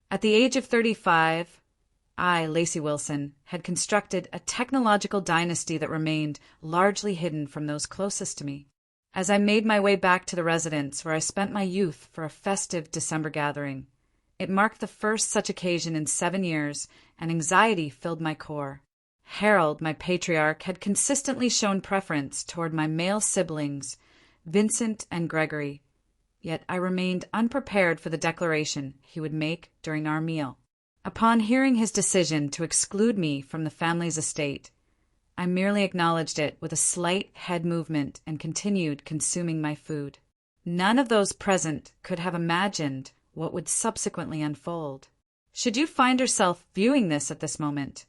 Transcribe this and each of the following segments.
At the age of 35, I, Lacey Wilson, had constructed a technological dynasty that remained largely hidden from those closest to me. As I made my way back to the residence where I spent my youth for a festive December gathering, it marked the first such occasion in 7 years, and anxiety filled my core. Harold, my patriarch, had consistently shown preference toward my male siblings, Vincent and Gregory, yet I remained unprepared for the declaration he would make during our meal. Upon hearing his decision to exclude me from the family's estate, I merely acknowledged it with a slight head movement and continued consuming my food. None of those present could have imagined what would subsequently unfold. Should you find yourself viewing this at this moment,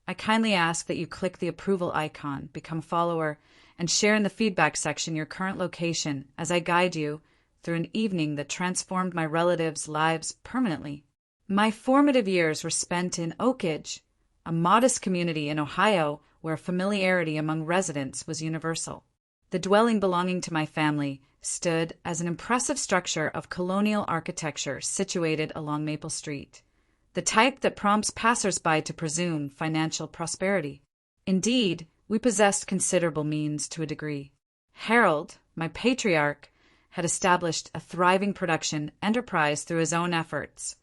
I kindly ask that you click the approval icon, become a follower, and share in the feedback section your current location as I guide you through an evening that transformed my relatives' lives permanently. My formative years were spent in Oakage, a modest community in Ohio where familiarity among residents was universal. The dwelling belonging to my family stood as an impressive structure of colonial architecture situated along Maple Street, the type that prompts passers-by to presume financial prosperity. Indeed, we possessed considerable means to a degree. Harold, my patriarch, had established a thriving production enterprise through his own efforts,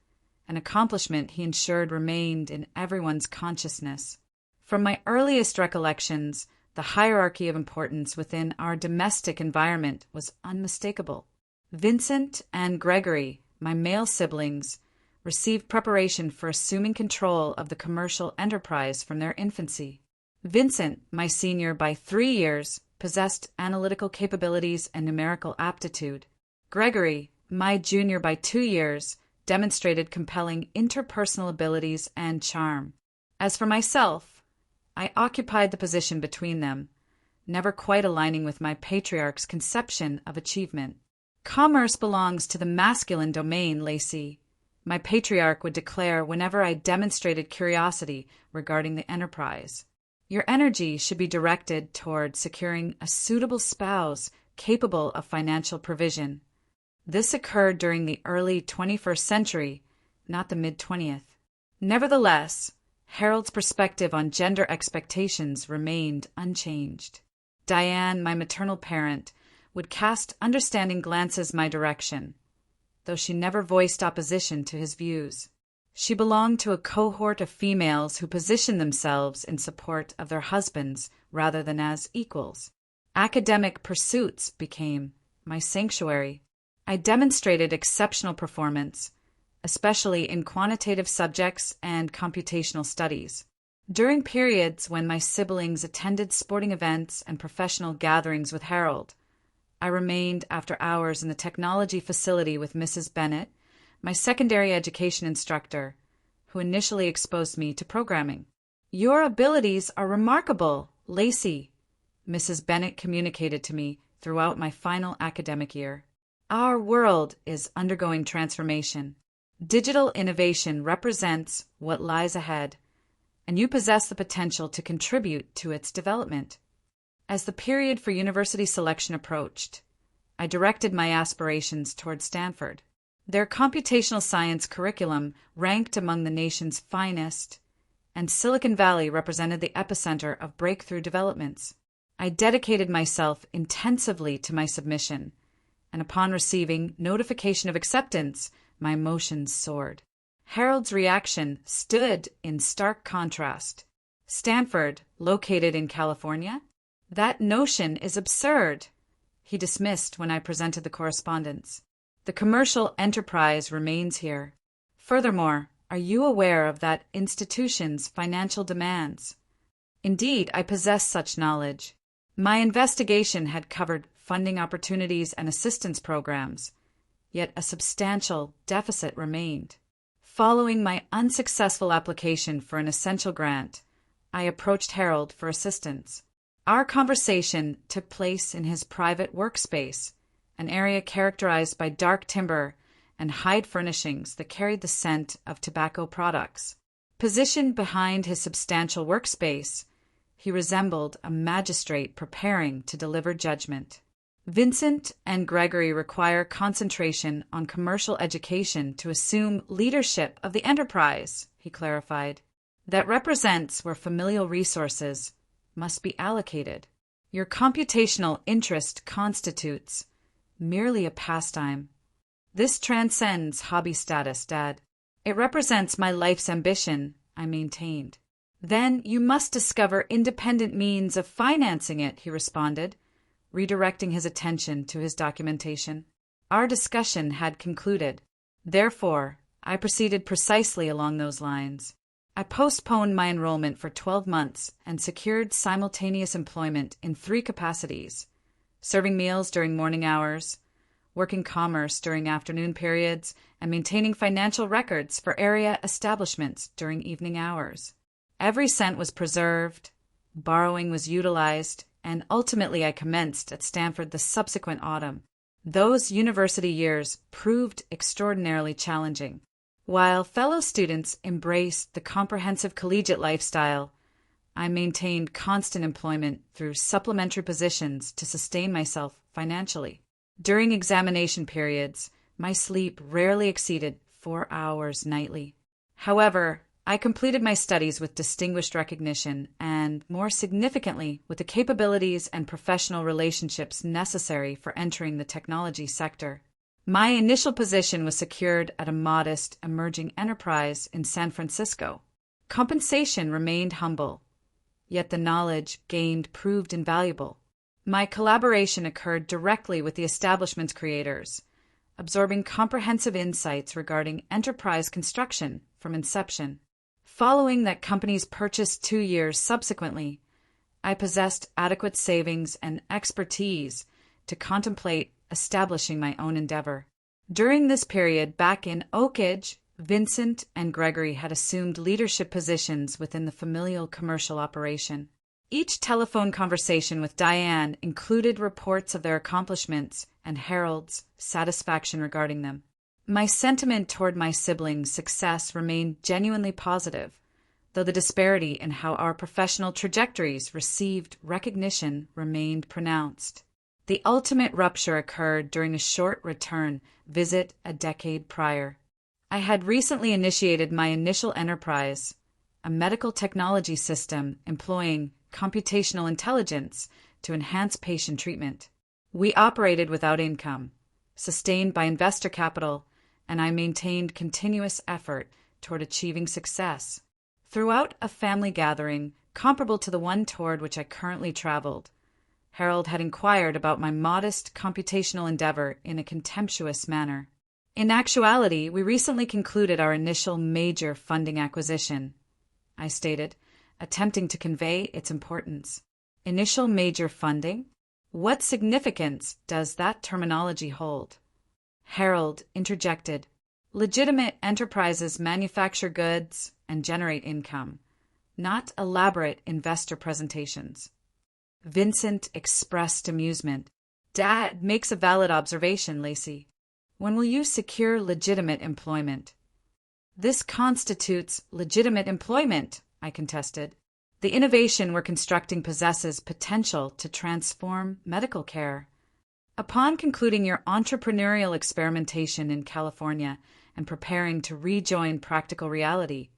an accomplishment he ensured remained in everyone's consciousness. From my earliest recollections, the hierarchy of importance within our domestic environment was unmistakable. Vincent and Gregory, my male siblings, received preparation for assuming control of the commercial enterprise from their infancy. Vincent, my senior by 3 years, possessed analytical capabilities and numerical aptitude. Gregory, my junior by 2 years, demonstrated compelling interpersonal abilities and charm. As for myself, I occupied the position between them, never quite aligning with my patriarch's conception of achievement. Commerce belongs to the masculine domain, Lacey, my patriarch would declare whenever I demonstrated curiosity regarding the enterprise. Your energy should be directed toward securing a suitable spouse capable of financial provision. This occurred during the early 21st century, not the mid-20th. Nevertheless, Harold's perspective on gender expectations remained unchanged. Diane, my maternal parent, would cast understanding glances my direction, though she never voiced opposition to his views. She belonged to a cohort of females who positioned themselves in support of their husbands rather than as equals. Academic pursuits became my sanctuary. I demonstrated exceptional performance, especially in quantitative subjects and computational studies. During periods when my siblings attended sporting events and professional gatherings with Harold, I remained after hours in the technology facility with Mrs. Bennett, my secondary education instructor, who initially exposed me to programming. "Your abilities are remarkable, Lacey," Mrs. Bennett communicated to me throughout my final academic year. "Our world is undergoing transformation. Digital innovation represents what lies ahead, and you possess the potential to contribute to its development." As the period for university selection approached, I directed my aspirations toward Stanford. Their computational science curriculum ranked among the nation's finest, and Silicon Valley represented the epicenter of breakthrough developments. I dedicated myself intensively to my submission, and upon receiving notification of acceptance, my emotions soared. Harold's reaction stood in stark contrast. "Stanford, located in California? That notion is absurd," he dismissed when I presented the correspondence. "The commercial enterprise remains here. Furthermore, are you aware of that institution's financial demands?" Indeed, I possessed such knowledge. My investigation had covered funding opportunities and assistance programs, yet a substantial deficit remained. Following my unsuccessful application for an essential grant, I approached Harold for assistance. Our conversation took place in his private workspace, an area characterized by dark timber and hide furnishings that carried the scent of tobacco products. Positioned behind his substantial workspace, he resembled a magistrate preparing to deliver judgment. Vincent and Gregory require concentration on commercial education to assume leadership of the enterprise, he clarified. That represents where familial resources must be allocated. Your computational interest constitutes merely a pastime. This transcends hobby status, Dad. It represents my life's ambition, I maintained. Then you must discover independent means of financing it, he responded, redirecting his attention to his documentation. Our discussion had concluded. Therefore, I proceeded precisely along those lines. I postponed my enrollment for 12 months and secured simultaneous employment in 3 capacities: serving meals during morning hours, working commerce during afternoon periods, and maintaining financial records for area establishments during evening hours. Every cent was preserved, borrowing was utilized, and ultimately I commenced at Stanford the subsequent autumn. Those university years proved extraordinarily challenging. While fellow students embraced the comprehensive collegiate lifestyle, I maintained constant employment through supplementary positions to sustain myself financially. During examination periods, my sleep rarely exceeded 4 hours nightly. However, I completed my studies with distinguished recognition and, more significantly, with the capabilities and professional relationships necessary for entering the technology sector. My initial position was secured at a modest, emerging enterprise in San Francisco. Compensation remained humble, yet the knowledge gained proved invaluable. My collaboration occurred directly with the establishment's creators, absorbing comprehensive insights regarding enterprise construction from inception. Following that company's purchase 2 years subsequently, I possessed adequate savings and expertise to contemplate establishing my own endeavor. During this period, back in Oakage, Vincent and Gregory had assumed leadership positions within the familial commercial operation. Each telephone conversation with Diane included reports of their accomplishments and Harold's satisfaction regarding them. My sentiment toward my siblings' success remained genuinely positive, though the disparity in how our professional trajectories received recognition remained pronounced. The ultimate rupture occurred during a short return visit a decade prior. I had recently initiated my initial enterprise, a medical technology system employing computational intelligence to enhance patient treatment. We operated without income, sustained by investor capital, and I maintained continuous effort toward achieving success. Throughout a family gathering comparable to the one toward which I currently traveled, Harold had inquired about my modest computational endeavor in a contemptuous manner. In actuality, we recently concluded our initial major funding acquisition, I stated, attempting to convey its importance. Initial major funding? What significance does that terminology hold? Harold interjected. Legitimate enterprises manufacture goods and generate income, not elaborate investor presentations. Vincent expressed amusement. Dad makes a valid observation, Lacey. When will you secure legitimate employment? This constitutes legitimate employment, I contested. The innovation we're constructing possesses potential to transform medical care. Upon concluding your entrepreneurial experimentation in California and preparing to rejoin practical reality,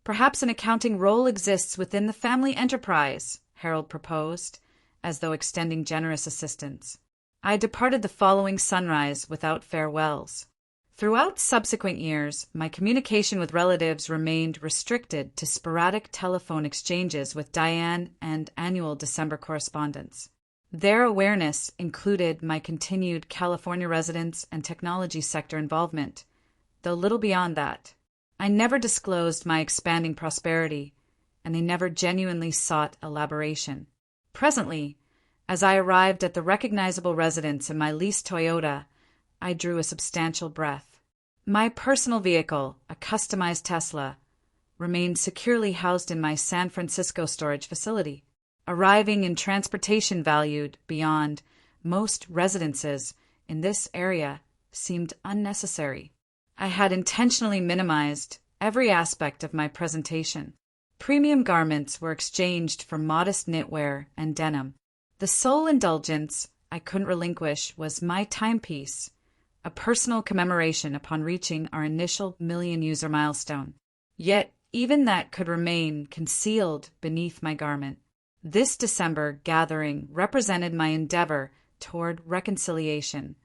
perhaps an accounting role exists within the family enterprise, Harold proposed, as though extending generous assistance. I departed the following sunrise without farewells. Throughout subsequent years, my communication with relatives remained restricted to sporadic telephone exchanges with Diane and annual December correspondence. Their awareness included my continued California residence and technology sector involvement, though little beyond that. I never disclosed my expanding prosperity, and they never genuinely sought elaboration. Presently, as I arrived at the recognizable residence in my leased Toyota, I drew a substantial breath. My personal vehicle, a customized Tesla, remained securely housed in my San Francisco storage facility. Arriving in transportation valued beyond most residences in this area seemed unnecessary. I had intentionally minimized every aspect of my presentation. Premium garments were exchanged for modest knitwear and denim. The sole indulgence I couldn't relinquish was my timepiece, a personal commemoration upon reaching our initial million-user milestone. Yet, even that could remain concealed beneath my garment. This December gathering represented my endeavor toward reconciliation,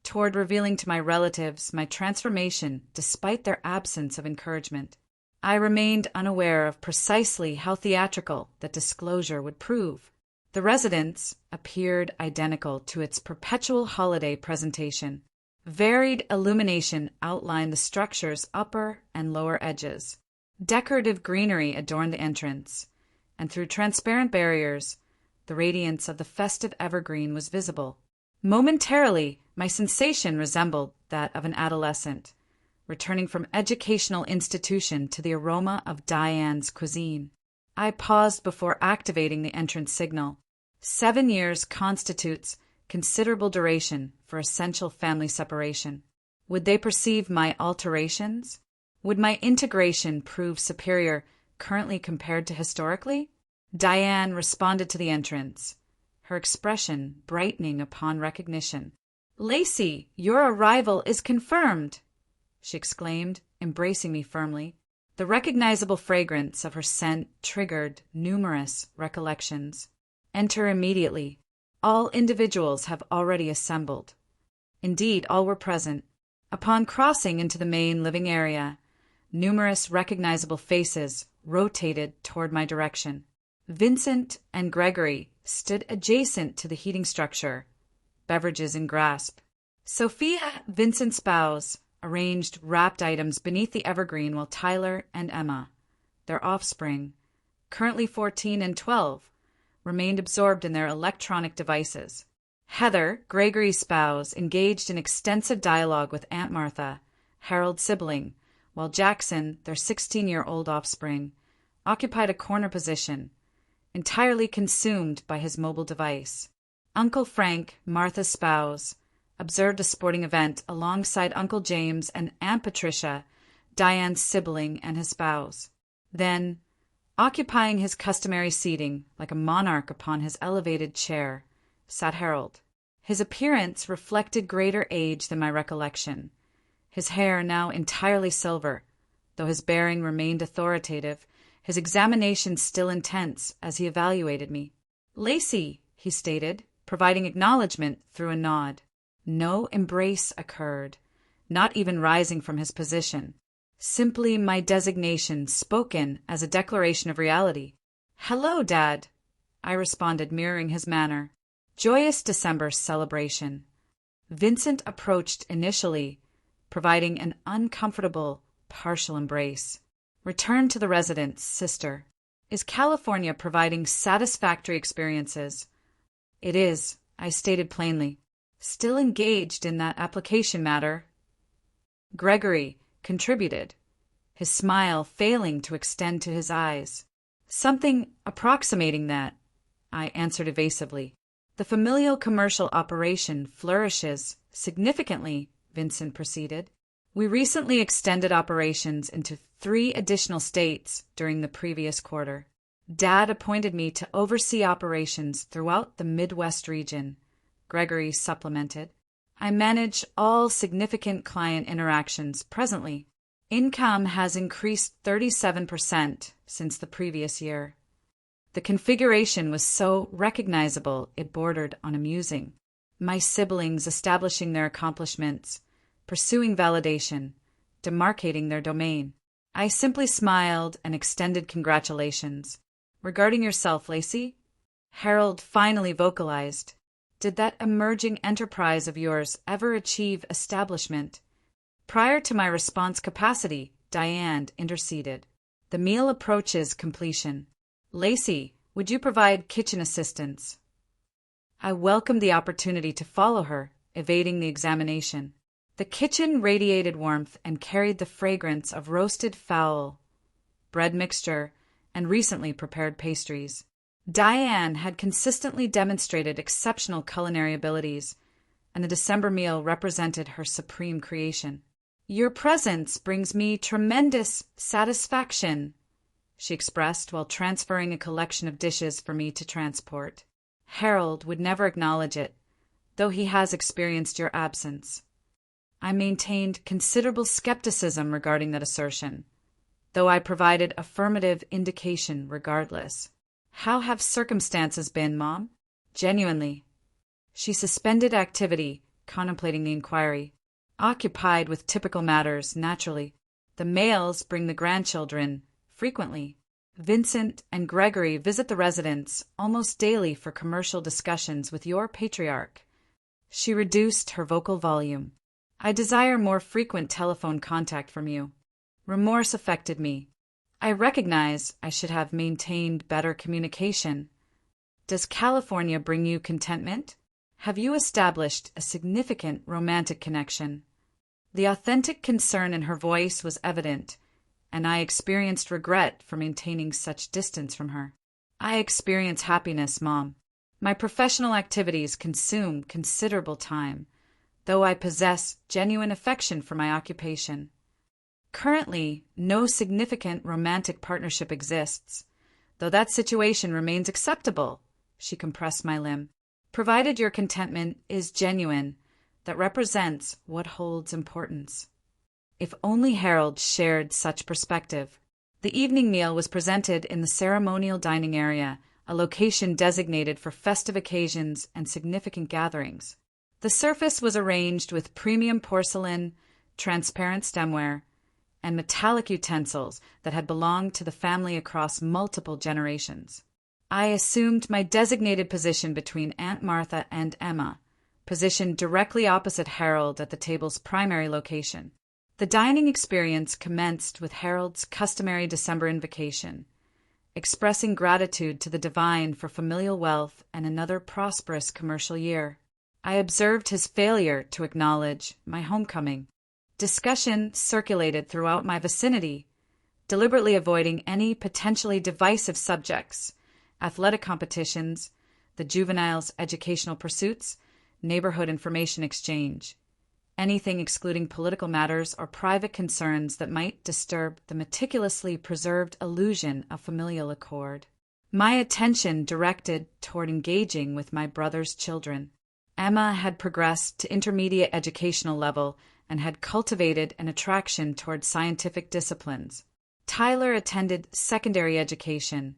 toward revealing to my relatives my transformation despite their absence of encouragement. I remained unaware of precisely how theatrical that disclosure would prove. The residence appeared identical to its perpetual holiday presentation. Varied illumination outlined the structure's upper and lower edges. Decorative greenery adorned the entrance, and through transparent barriers, the radiance of the festive evergreen was visible. Momentarily, my sensation resembled that of an adolescent, returning from educational institution to the aroma of Diane's cuisine. I paused before activating the entrance signal. 7 years constitutes considerable duration for essential family separation. Would they perceive my alterations? Would my integration prove superior currently compared to historically? Diane responded to the entrance, her expression brightening upon recognition. "Lacey, your arrival is confirmed!" she exclaimed, embracing me firmly. The recognizable fragrance of her scent triggered numerous recollections. "Enter immediately. All individuals have already assembled." Indeed, all were present. Upon crossing into the main living area, numerous recognizable faces rotated toward my direction. Vincent and Gregory stood adjacent to the heating structure, beverages in grasp. Sophia, Vincent's spouse, arranged wrapped items beneath the evergreen, while Tyler and Emma, their offspring, currently 14 and 12, remained absorbed in their electronic devices. Heather, Gregory's spouse, engaged in extensive dialogue with Aunt Martha, Harold's sibling, while Jackson, their 16-year-old offspring, occupied a corner position, entirely consumed by his mobile device. Uncle Frank, Martha's spouse, observed a sporting event alongside Uncle James and Aunt Patricia, Diane's sibling and his spouse. Then, occupying his customary seating like a monarch upon his elevated chair, sat Harold. His appearance reflected greater age than my recollection, his hair now entirely silver, though his bearing remained authoritative, his examination still intense as he evaluated me. "Lacey," he stated, providing acknowledgement through a nod. No embrace occurred, not even rising from his position. Simply my designation spoken as a declaration of reality. "Hello, Dad," I responded, mirroring his manner. Joyous December celebration. Vincent approached initially, providing an uncomfortable, partial embrace. "Return to the residence, sister. Is California providing satisfactory experiences?" "It is," I stated plainly. "Still engaged in that application matter?" Gregory contributed, his smile failing to extend to his eyes. "Something approximating that," I answered evasively. "The familial commercial operation flourishes significantly," Vincent proceeded. "We recently extended operations into 3 additional states during the previous quarter. Dad appointed me to oversee operations throughout the Midwest region," Gregory supplemented. "I manage all significant client interactions presently. Income has increased 37% since the previous year." The configuration was so recognizable it bordered on amusing. My siblings establishing their accomplishments, pursuing validation, demarcating their domain. I simply smiled and extended congratulations. "Regarding yourself, Lacey?" Harold finally vocalized. "Did that emerging enterprise of yours ever achieve establishment?" Prior to my response capacity, Diane interceded. "The meal approaches completion. Lacey, would you provide kitchen assistance?" I welcomed the opportunity to follow her, evading the examination. The kitchen radiated warmth and carried the fragrance of roasted fowl, bread mixture, and recently prepared pastries. Diane had consistently demonstrated exceptional culinary abilities, and the December meal represented her supreme creation. "Your presence brings me tremendous satisfaction," she expressed while transferring a collection of dishes for me to transport. Harold would never acknowledge it, though he has experienced your absence. I maintained considerable skepticism regarding that assertion, though I provided affirmative indication regardless. How have circumstances been, Mom? Genuinely. She suspended activity, contemplating the inquiry. Occupied with typical matters, naturally. The males bring the grandchildren, frequently. Vincent and Gregory visit the residence almost daily for commercial discussions with your patriarch. She reduced her vocal volume. I desire more frequent telephone contact from you. Remorse affected me. I recognize I should have maintained better communication. Does California bring you contentment? Have you established a significant romantic connection? The authentic concern in her voice was evident, and I experienced regret for maintaining such distance from her. I experience happiness, Mom. My professional activities consume considerable time, though I possess genuine affection for my occupation. Currently, no significant romantic partnership exists, though that situation remains acceptable. She compressed my limb. Provided your contentment is genuine, that represents what holds importance. If only Harold shared such perspective. The evening meal was presented in the ceremonial dining area, a location designated for festive occasions and significant gatherings. The surface was arranged with premium porcelain, transparent stemware, and metallic utensils that had belonged to the family across multiple generations. I assumed my designated position between Aunt Martha and Emma, positioned directly opposite Harold at the table's primary location. The dining experience commenced with Harold's customary December invocation, expressing gratitude to the divine for familial wealth and another prosperous commercial year. I observed his failure to acknowledge my homecoming. Discussion circulated throughout my vicinity, deliberately avoiding any potentially divisive subjects: athletic competitions, the juveniles' educational pursuits, neighborhood information exchange, anything excluding political matters or private concerns that might disturb the meticulously preserved illusion of familial accord. My attention directed toward engaging with my brother's children. Emma had progressed to intermediate educational level and had cultivated an attraction toward scientific disciplines. Tyler attended secondary education,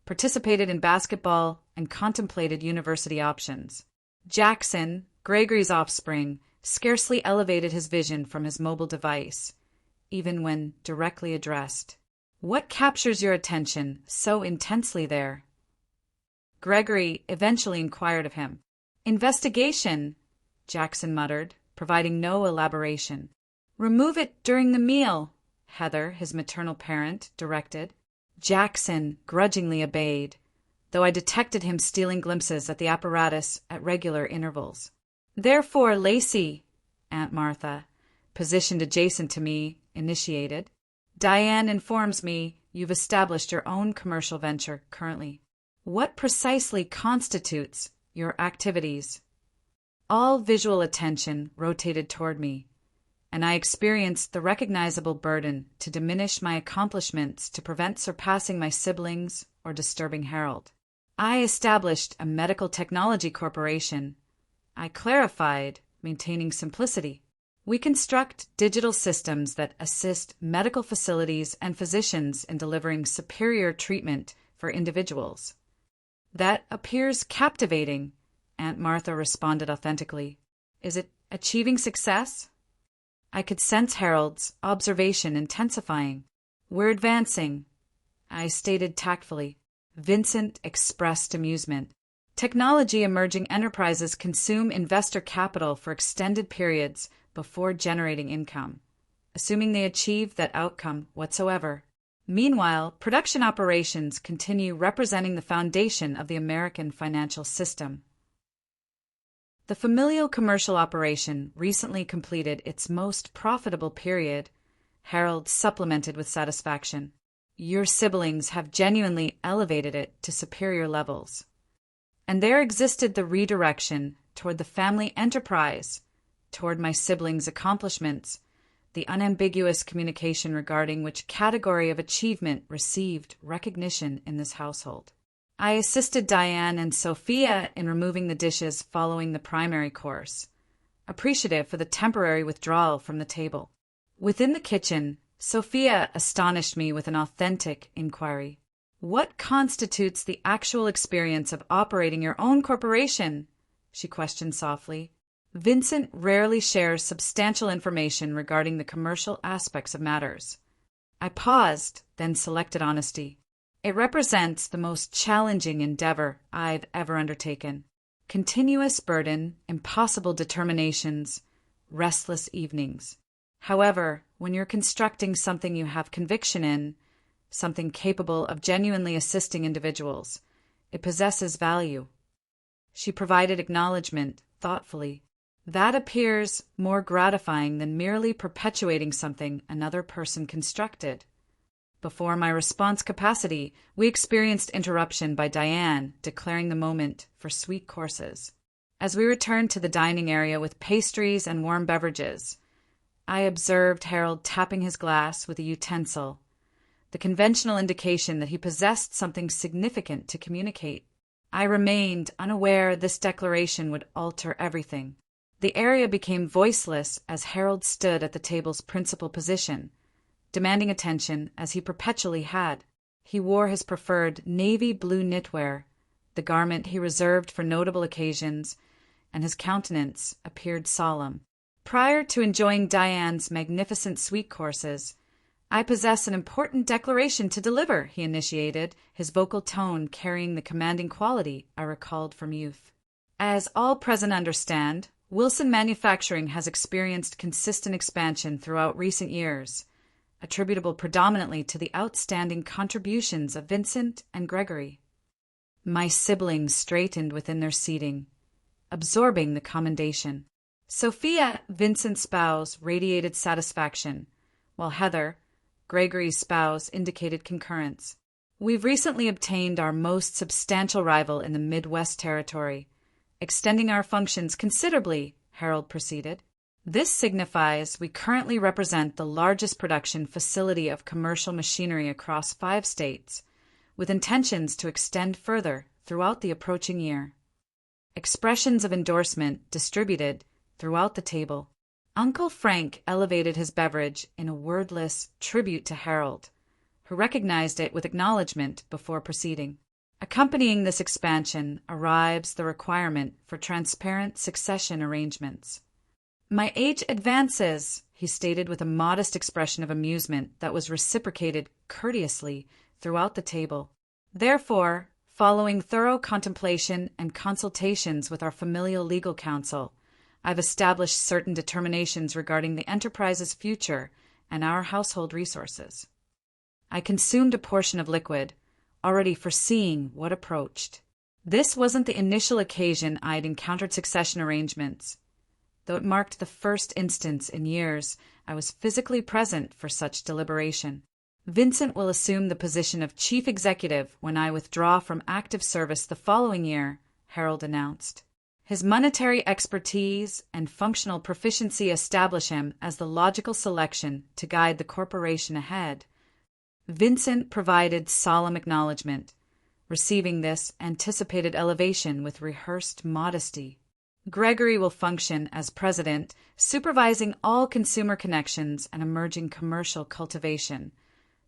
participated in basketball, and contemplated university options. Jackson, Gregory's offspring, scarcely elevated his vision from his mobile device, even when directly addressed. What captures your attention so intensely there? Gregory eventually inquired of him. Investigation, Jackson muttered, providing no elaboration. Remove it during the meal, Heather, his maternal parent, directed. Jackson grudgingly obeyed, though I detected him stealing glimpses at the apparatus at regular intervals. Therefore, Lacey, Aunt Martha, positioned adjacent to me, initiated. Diane informs me you've established your own commercial venture currently. What precisely constitutes your activities? All visual attention rotated toward me, and I experienced the recognizable burden to diminish my accomplishments to prevent surpassing my siblings or disturbing Harold. I established a medical technology corporation. I clarified, maintaining simplicity. We construct digital systems that assist medical facilities and physicians in delivering superior treatment for individuals. That appears captivating, Aunt Martha responded authentically. Is it achieving success? I could sense Harold's observation intensifying. We're advancing, I stated tactfully. Vincent expressed amusement. Technology emerging enterprises consume investor capital for extended periods before generating income, assuming they achieve that outcome whatsoever. Meanwhile, production operations continue representing the foundation of the American financial system. The familial commercial operation recently completed its most profitable period, Harold supplemented with satisfaction. Your siblings have genuinely elevated it to superior levels. And there existed the redirection toward the family enterprise, toward my siblings' accomplishments, the unambiguous communication regarding which category of achievement received recognition in this household. I assisted Diane and Sophia in removing the dishes following the primary course, appreciative for the temporary withdrawal from the table. Within the kitchen, Sophia astonished me with an authentic inquiry. "What constitutes the actual experience of operating your own corporation?" she questioned softly. Vincent rarely shares substantial information regarding the commercial aspects of matters. I paused, then selected honesty. It represents the most challenging endeavor I've ever undertaken. Continuous burden, impossible determinations, restless evenings. However, when you're constructing something you have conviction in, something capable of genuinely assisting individuals, it possesses value. She provided acknowledgement thoughtfully. That appears more gratifying than merely perpetuating something another person constructed. Before my response capacity, we experienced interruption by Diane declaring the moment for sweet courses. As we returned to the dining area with pastries and warm beverages, I observed Harold tapping his glass with a utensil, the conventional indication that he possessed something significant to communicate. I remained unaware this declaration would alter everything. The area became voiceless as Harold stood at the table's principal position, demanding attention as he perpetually had. He wore his preferred navy blue knitwear, the garment he reserved for notable occasions, and his countenance appeared solemn. Prior to enjoying Diane's magnificent sweet courses, "I possess an important declaration to deliver," he initiated, his vocal tone carrying the commanding quality I recalled from youth. "As all present understand, Wilson Manufacturing has experienced consistent expansion throughout recent years, attributable predominantly to the outstanding contributions of Vincent and Gregory." My siblings straightened within their seating, absorbing the commendation. Sophia, Vincent's spouse, radiated satisfaction, while Heather, Gregory's spouse, indicated concurrence. "We've recently obtained our most substantial rival in the Midwest Territory, extending our functions considerably," Harold proceeded. "This signifies we currently represent the largest production facility of commercial machinery across 5 states, with intentions to extend further throughout the approaching year." Expressions of endorsement distributed throughout the table. Uncle Frank elevated his beverage in a wordless tribute to Harold, who recognized it with acknowledgement before proceeding. Accompanying this expansion arrives the requirement for transparent succession arrangements. "My age advances," he stated with a modest expression of amusement that was reciprocated courteously throughout the table. "Therefore, following thorough contemplation and consultations with our familial legal counsel, I've established certain determinations regarding the enterprise's future and our household resources." I consumed a portion of liquid, already foreseeing what approached. This wasn't the initial occasion I'd encountered succession arrangements, though it marked the first instance in years I was physically present for such deliberation. "Vincent will assume the position of chief executive when I withdraw from active service the following year," Harold announced. "His monetary expertise and functional proficiency establish him as the logical selection to guide the corporation ahead." Vincent provided solemn acknowledgement, receiving this anticipated elevation with rehearsed modesty. "Gregory will function as president, supervising all consumer connections and emerging commercial cultivation,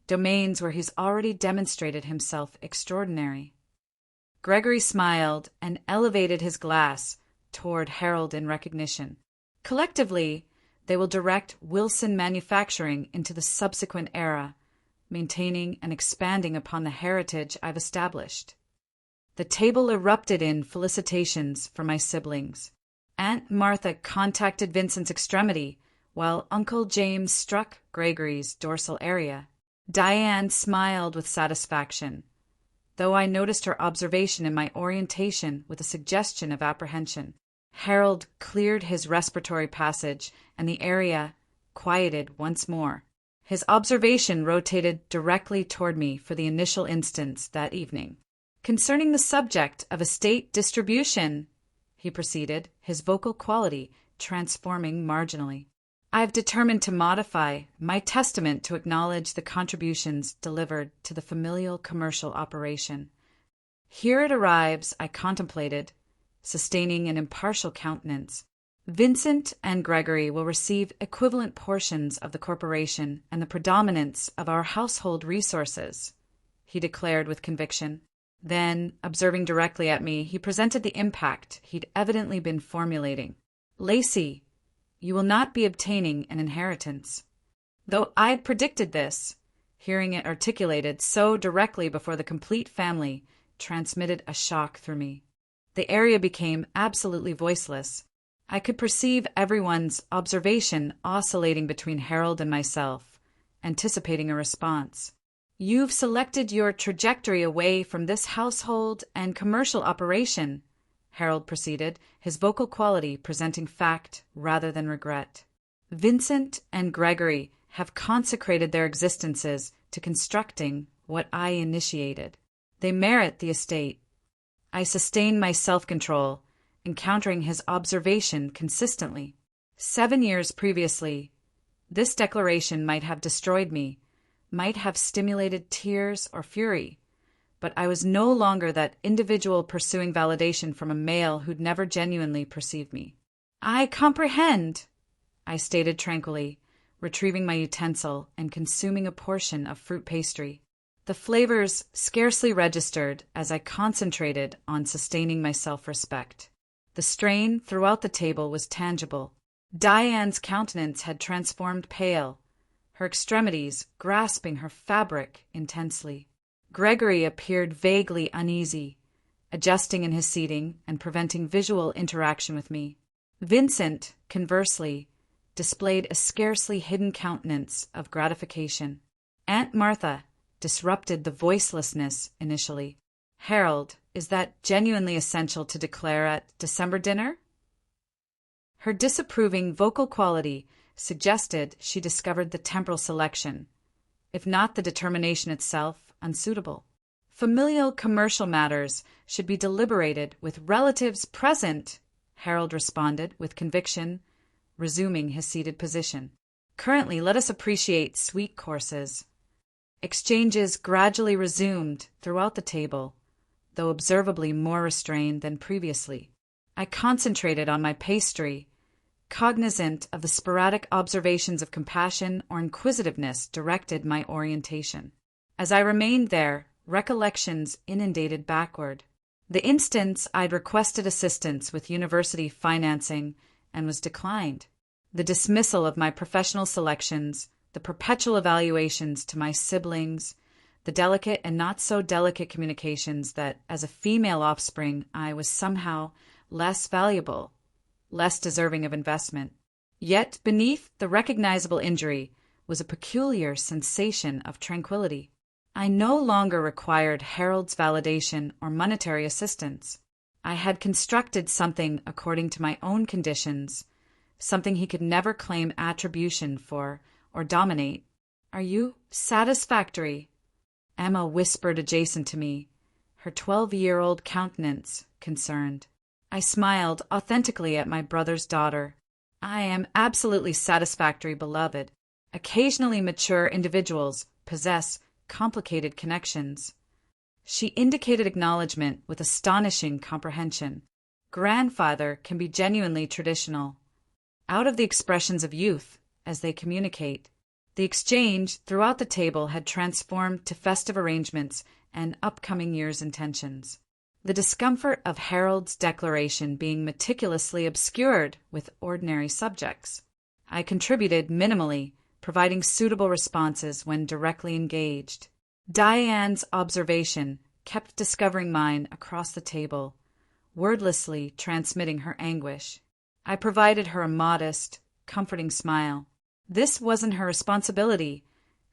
domains where he's already demonstrated himself extraordinary." Gregory smiled and elevated his glass toward Harold in recognition. "Collectively, they will direct Wilson Manufacturing into the subsequent era, maintaining and expanding upon the heritage I've established." The table erupted in felicitations for my siblings. Aunt Martha contacted Vincent's extremity, while Uncle James struck Gregory's dorsal area. Diane smiled with satisfaction, though I noticed her observation in my orientation with a suggestion of apprehension. Harold cleared his respiratory passage, and the area quieted once more. His observation rotated directly toward me for the initial instance that evening. "Concerning the subject of estate distribution," he proceeded, his vocal quality transforming marginally, "I've determined to modify my testament to acknowledge the contributions delivered to the familial commercial operation. Here it arrives, I contemplated, sustaining an impartial countenance. Vincent and Gregory will receive equivalent portions of the corporation and the predominance of our household resources, he declared with conviction. Then, observing directly at me, he presented the impact he'd evidently been formulating. Lacey, you will not be obtaining an inheritance. Though I'd predicted this, hearing it articulated so directly before the complete family transmitted a shock through me. The area became absolutely voiceless. I could perceive everyone's observation oscillating between Harold and myself, anticipating a response. You've selected your trajectory away from this household and commercial operation, Harold proceeded, his vocal quality presenting fact rather than regret. Vincent and Gregory have consecrated their existences to constructing what I initiated. They merit the estate. I sustain my self-control, encountering his observation consistently. 7 years previously, this declaration might have destroyed me, might have stimulated tears or fury, but I was no longer that individual pursuing validation from a male who'd never genuinely perceived me. I comprehend, I stated tranquilly, retrieving my utensil and consuming a portion of fruit pastry. The flavors scarcely registered as I concentrated on sustaining my self-respect. The strain throughout the table was tangible. Diane's countenance had transformed pale, her extremities grasping her fabric intensely. Gregory appeared vaguely uneasy, adjusting in his seating and preventing visual interaction with me. Vincent, conversely, displayed a scarcely hidden countenance of gratification. Aunt Martha disrupted the voicelessness initially. Harold, is that genuinely essential to declare at December dinner? Her disapproving vocal quality suggested she discovered the temporal selection, if not the determination itself, unsuitable. Familial commercial matters should be deliberated with relatives present, Harold responded with conviction, resuming his seated position. Currently, let us appreciate sweet courses. Exchanges gradually resumed throughout the table, though observably more restrained than previously. I concentrated on my pastry, cognizant of the sporadic observations of compassion or inquisitiveness directed my orientation. As I remained there, recollections inundated backward. The instance I'd requested assistance with university financing and was declined. The dismissal of my professional selections, the perpetual evaluations to my siblings, the delicate and not so delicate communications that, as a female offspring, I was somehow less valuable, less deserving of investment. Yet beneath the recognizable injury was a peculiar sensation of tranquility. I no longer required Harold's validation or monetary assistance. I had constructed something according to my own conditions, something he could never claim attribution for or dominate. Are you satisfactory? Emma whispered adjacent to me, her 12-year-old countenance concerned. I smiled authentically at my brother's daughter. I am absolutely satisfactory, beloved. Occasionally mature individuals possess complicated connections. She indicated acknowledgement with astonishing comprehension. Grandfather can be genuinely traditional, out of the expressions of youth as they communicate. The exchange throughout the table had transformed to festive arrangements and upcoming year's intentions. The discomfort of Harold's declaration being meticulously obscured with ordinary subjects. I contributed minimally, providing suitable responses when directly engaged. Diane's observation kept discovering mine across the table, wordlessly transmitting her anguish. I provided her a modest, comforting smile. This wasn't her responsibility,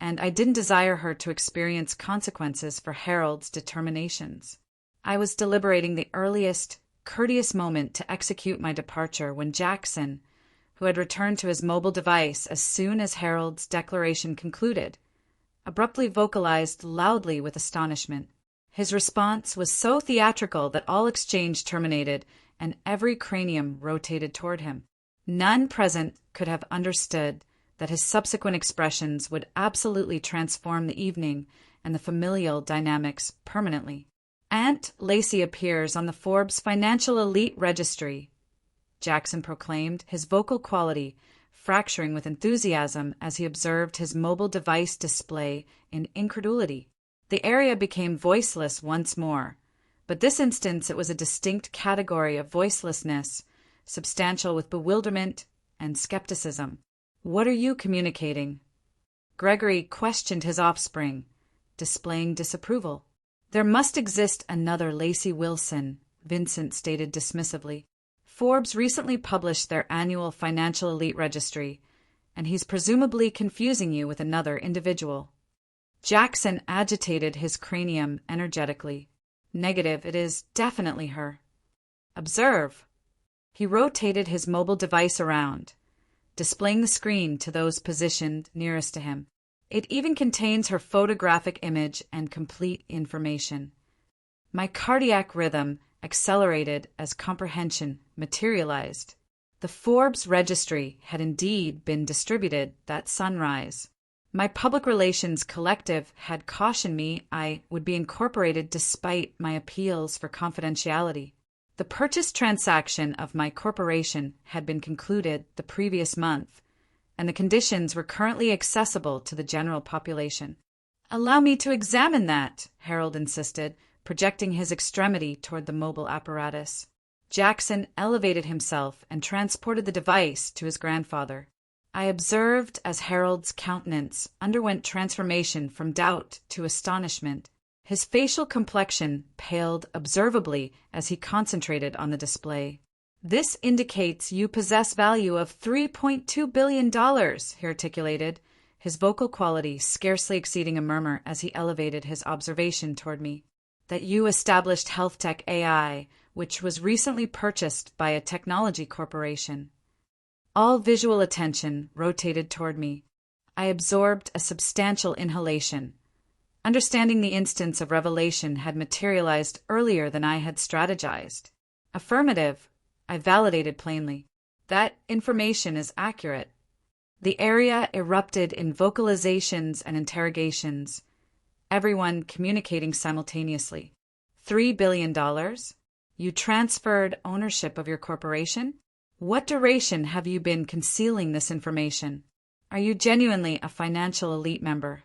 and I didn't desire her to experience consequences for Harold's determinations. I was deliberating the earliest, courteous moment to execute my departure when Jackson, who had returned to his mobile device as soon as Harold's declaration concluded, abruptly vocalized loudly with astonishment. His response was so theatrical that all exchange terminated and every cranium rotated toward him. None present could have understood that his subsequent expressions would absolutely transform the evening and the familial dynamics permanently. Aunt Lacey appears on the Forbes Financial Elite Registry, Jackson proclaimed, his vocal quality fracturing with enthusiasm as he observed his mobile device display in incredulity. The area became voiceless once more, but this instance it was a distinct category of voicelessness, substantial with bewilderment and skepticism. "What are you communicating?" Gregory questioned his offspring, displaying disapproval. "There must exist another Lacey Wilson," Vincent stated dismissively. "Forbes recently published their annual Financial Elite Registry, and he's presumably confusing you with another individual." Jackson agitated his cranium energetically. "Negative, it is definitely her." "Observe." He rotated his mobile device around, displaying the screen to those positioned nearest to him. "It even contains her photographic image and complete information." My cardiac rhythm accelerated as comprehension materialized. The Forbes registry had indeed been distributed that sunrise. My public relations collective had cautioned me I would be incorporated despite my appeals for confidentiality. The purchase transaction of my corporation had been concluded the previous month, and the conditions were currently accessible to the general population. "Allow me to examine that," Harold insisted, projecting his extremity toward the mobile apparatus. Jackson elevated himself and transported the device to his grandfather. I observed as Harold's countenance underwent transformation from doubt to astonishment. His facial complexion paled observably as he concentrated on the display. "This indicates you possess value of $3.2 billion, he articulated, his vocal quality scarcely exceeding a murmur as he elevated his observation toward me. "That you established health tech AI, which was recently purchased by a technology corporation." All visual attention rotated toward me. I absorbed a substantial inhalation. Understanding the instance of revelation had materialized earlier than I had strategized. "Affirmative," I validated plainly. "That information is accurate." The area erupted in vocalizations and interrogations, everyone communicating simultaneously. $3 billion? You transferred ownership of your corporation? What duration have you been concealing this information? Are you genuinely a financial elite member?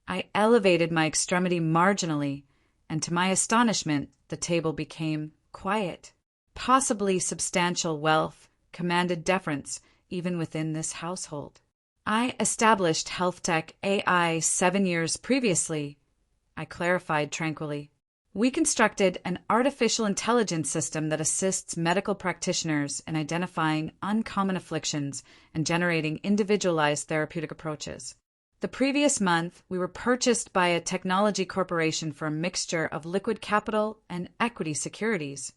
I elevated my extremity marginally, and to my astonishment, the table became quiet. Possibly substantial wealth commanded deference even within this household. "I established health tech AI 7 years previously," I clarified tranquilly. "We constructed an artificial intelligence system that assists medical practitioners in identifying uncommon afflictions and generating individualized therapeutic approaches. The previous month, we were purchased by a technology corporation for a mixture of liquid capital and equity securities.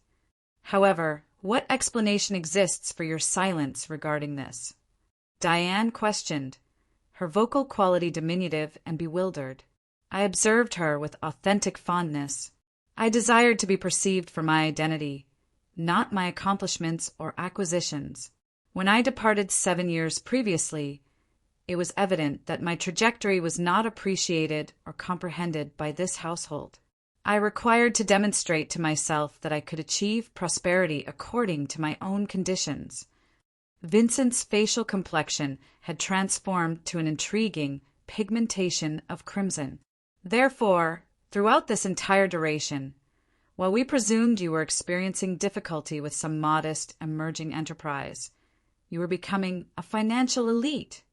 However, what explanation exists for your silence regarding this?" Diane questioned, her vocal quality diminutive and bewildered. I observed her with authentic fondness. I desired to be perceived for my identity, not my accomplishments or acquisitions. When I departed 7 years previously, it was evident that my trajectory was not appreciated or comprehended by this household. I required to demonstrate to myself that I could achieve prosperity according to my own conditions. Vincent's facial complexion had transformed to an intriguing pigmentation of crimson. "Therefore, throughout this entire duration, while we presumed you were experiencing difficulty with some modest, emerging enterprise, you were becoming a financial elite."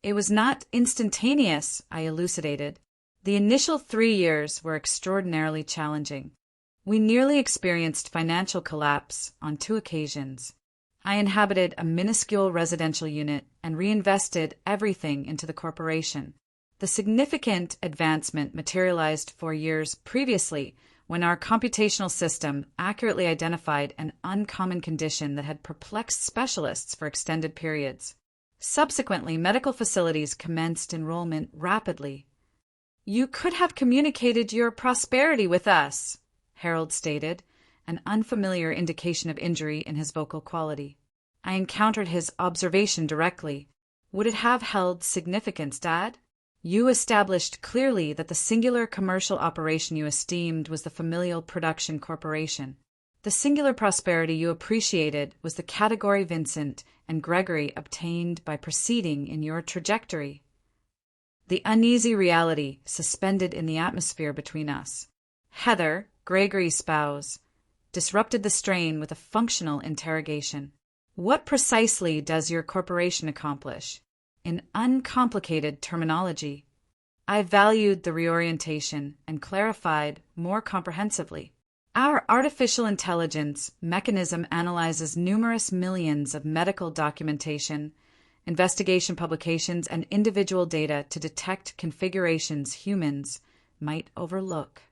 "It was not instantaneous," I elucidated. "The initial 3 years were extraordinarily challenging. We nearly experienced financial collapse on 2 occasions. I inhabited a minuscule residential unit and reinvested everything into the corporation. The significant advancement materialized 4 years previously when our computational system accurately identified an uncommon condition that had perplexed specialists for extended periods. Subsequently, medical facilities commenced enrollment rapidly." "You could have communicated your prosperity with us," Harold stated, an unfamiliar indication of injury in his vocal quality. I encountered his observation directly. "Would it have held significance, Dad?" You established clearly that the singular commercial operation you esteemed was the familial production corporation. The singular prosperity you appreciated was the category Vincent and Gregory obtained by proceeding in your trajectory. The uneasy reality suspended in the atmosphere between us. Heather, Gregory's spouse, disrupted the strain with a functional interrogation. What precisely does your corporation accomplish? In uncomplicated terminology. I valued the reorientation and clarified more comprehensively. Our artificial intelligence mechanism analyzes numerous millions of medical documentation, investigation publications, and individual data to detect configurations humans might overlook.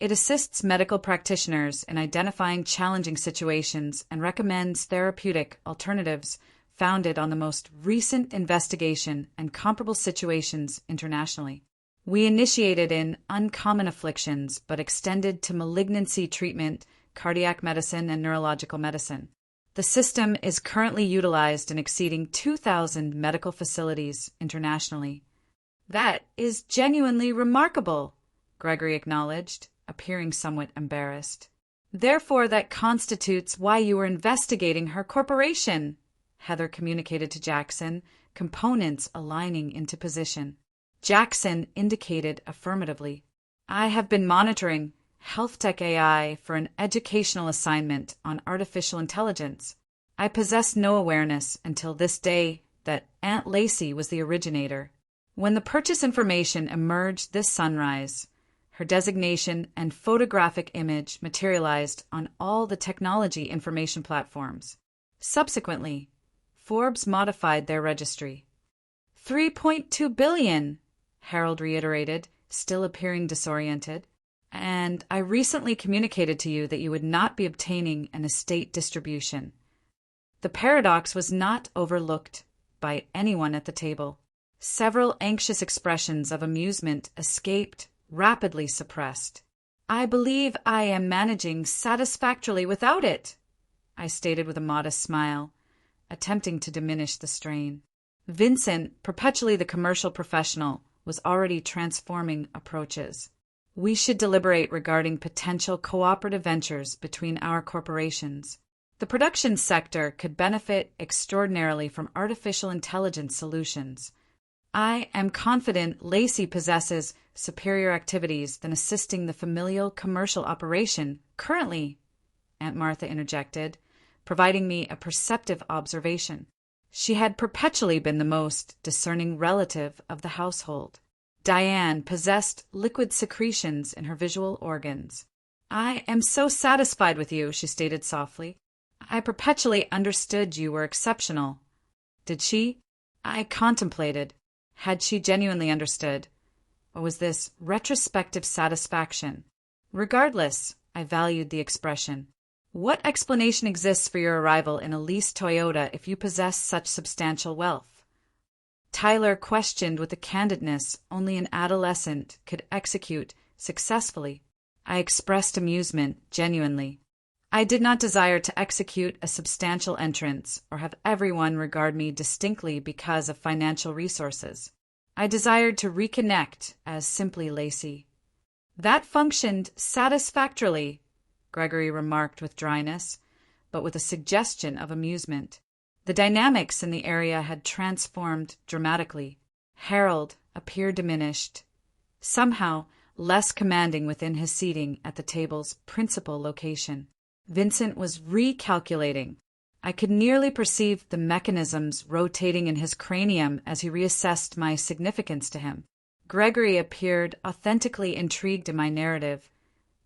It assists medical practitioners in identifying challenging situations and recommends therapeutic alternatives founded on the most recent investigation and comparable situations internationally. We initiated in uncommon afflictions but extended to malignancy treatment, cardiac medicine, and neurological medicine. The system is currently utilized in exceeding 2,000 medical facilities internationally. That is genuinely remarkable, Gregory acknowledged, appearing somewhat embarrassed. Therefore, that constitutes why you were investigating her corporation, Heather communicated to Jackson, components aligning into position. Jackson indicated affirmatively. I have been monitoring Health Tech AI for an educational assignment on artificial intelligence. I possessed no awareness until this day that Aunt Lacey was the originator. When the purchase information emerged this sunrise, her designation and photographic image materialized on all the technology information platforms. Subsequently, Forbes modified their registry. 3.2 billion, Harold reiterated, still appearing disoriented. And I recently communicated to you that you would not be obtaining an estate distribution. The paradox was not overlooked by anyone at the table. Several anxious expressions of amusement escaped, rapidly suppressed. I believe I am managing satisfactorily without it, I stated with a modest smile, attempting to diminish the strain. Vincent, perpetually the commercial professional, was already transforming approaches. We should deliberate regarding potential cooperative ventures between our corporations. The production sector could benefit extraordinarily from artificial intelligence solutions. I am confident Lacey possesses superior activities than assisting the familial commercial operation currently, Aunt Martha interjected, providing me a perceptive observation. She had perpetually been the most discerning relative of the household. Diane possessed liquid secretions in her visual organs. I am so satisfied with you, she stated softly. I perpetually understood you were exceptional. Did she? I contemplated. Had she genuinely understood? Or was this retrospective satisfaction? Regardless, I valued the expression. What explanation exists for your arrival in a leased Toyota if you possess such substantial wealth? Tyler questioned with a candidness only an adolescent could execute successfully. I expressed amusement, genuinely. I did not desire to execute a substantial entrance or have everyone regard me distinctly because of financial resources. I desired to reconnect as simply Lacey. That functioned satisfactorily, Gregory remarked with dryness, but with a suggestion of amusement. The dynamics in the area had transformed dramatically. Harold appeared diminished, somehow less commanding within his seating at the table's principal location. Vincent was recalculating. I could nearly perceive the mechanisms rotating in his cranium as he reassessed my significance to him. Gregory appeared authentically intrigued in my narrative,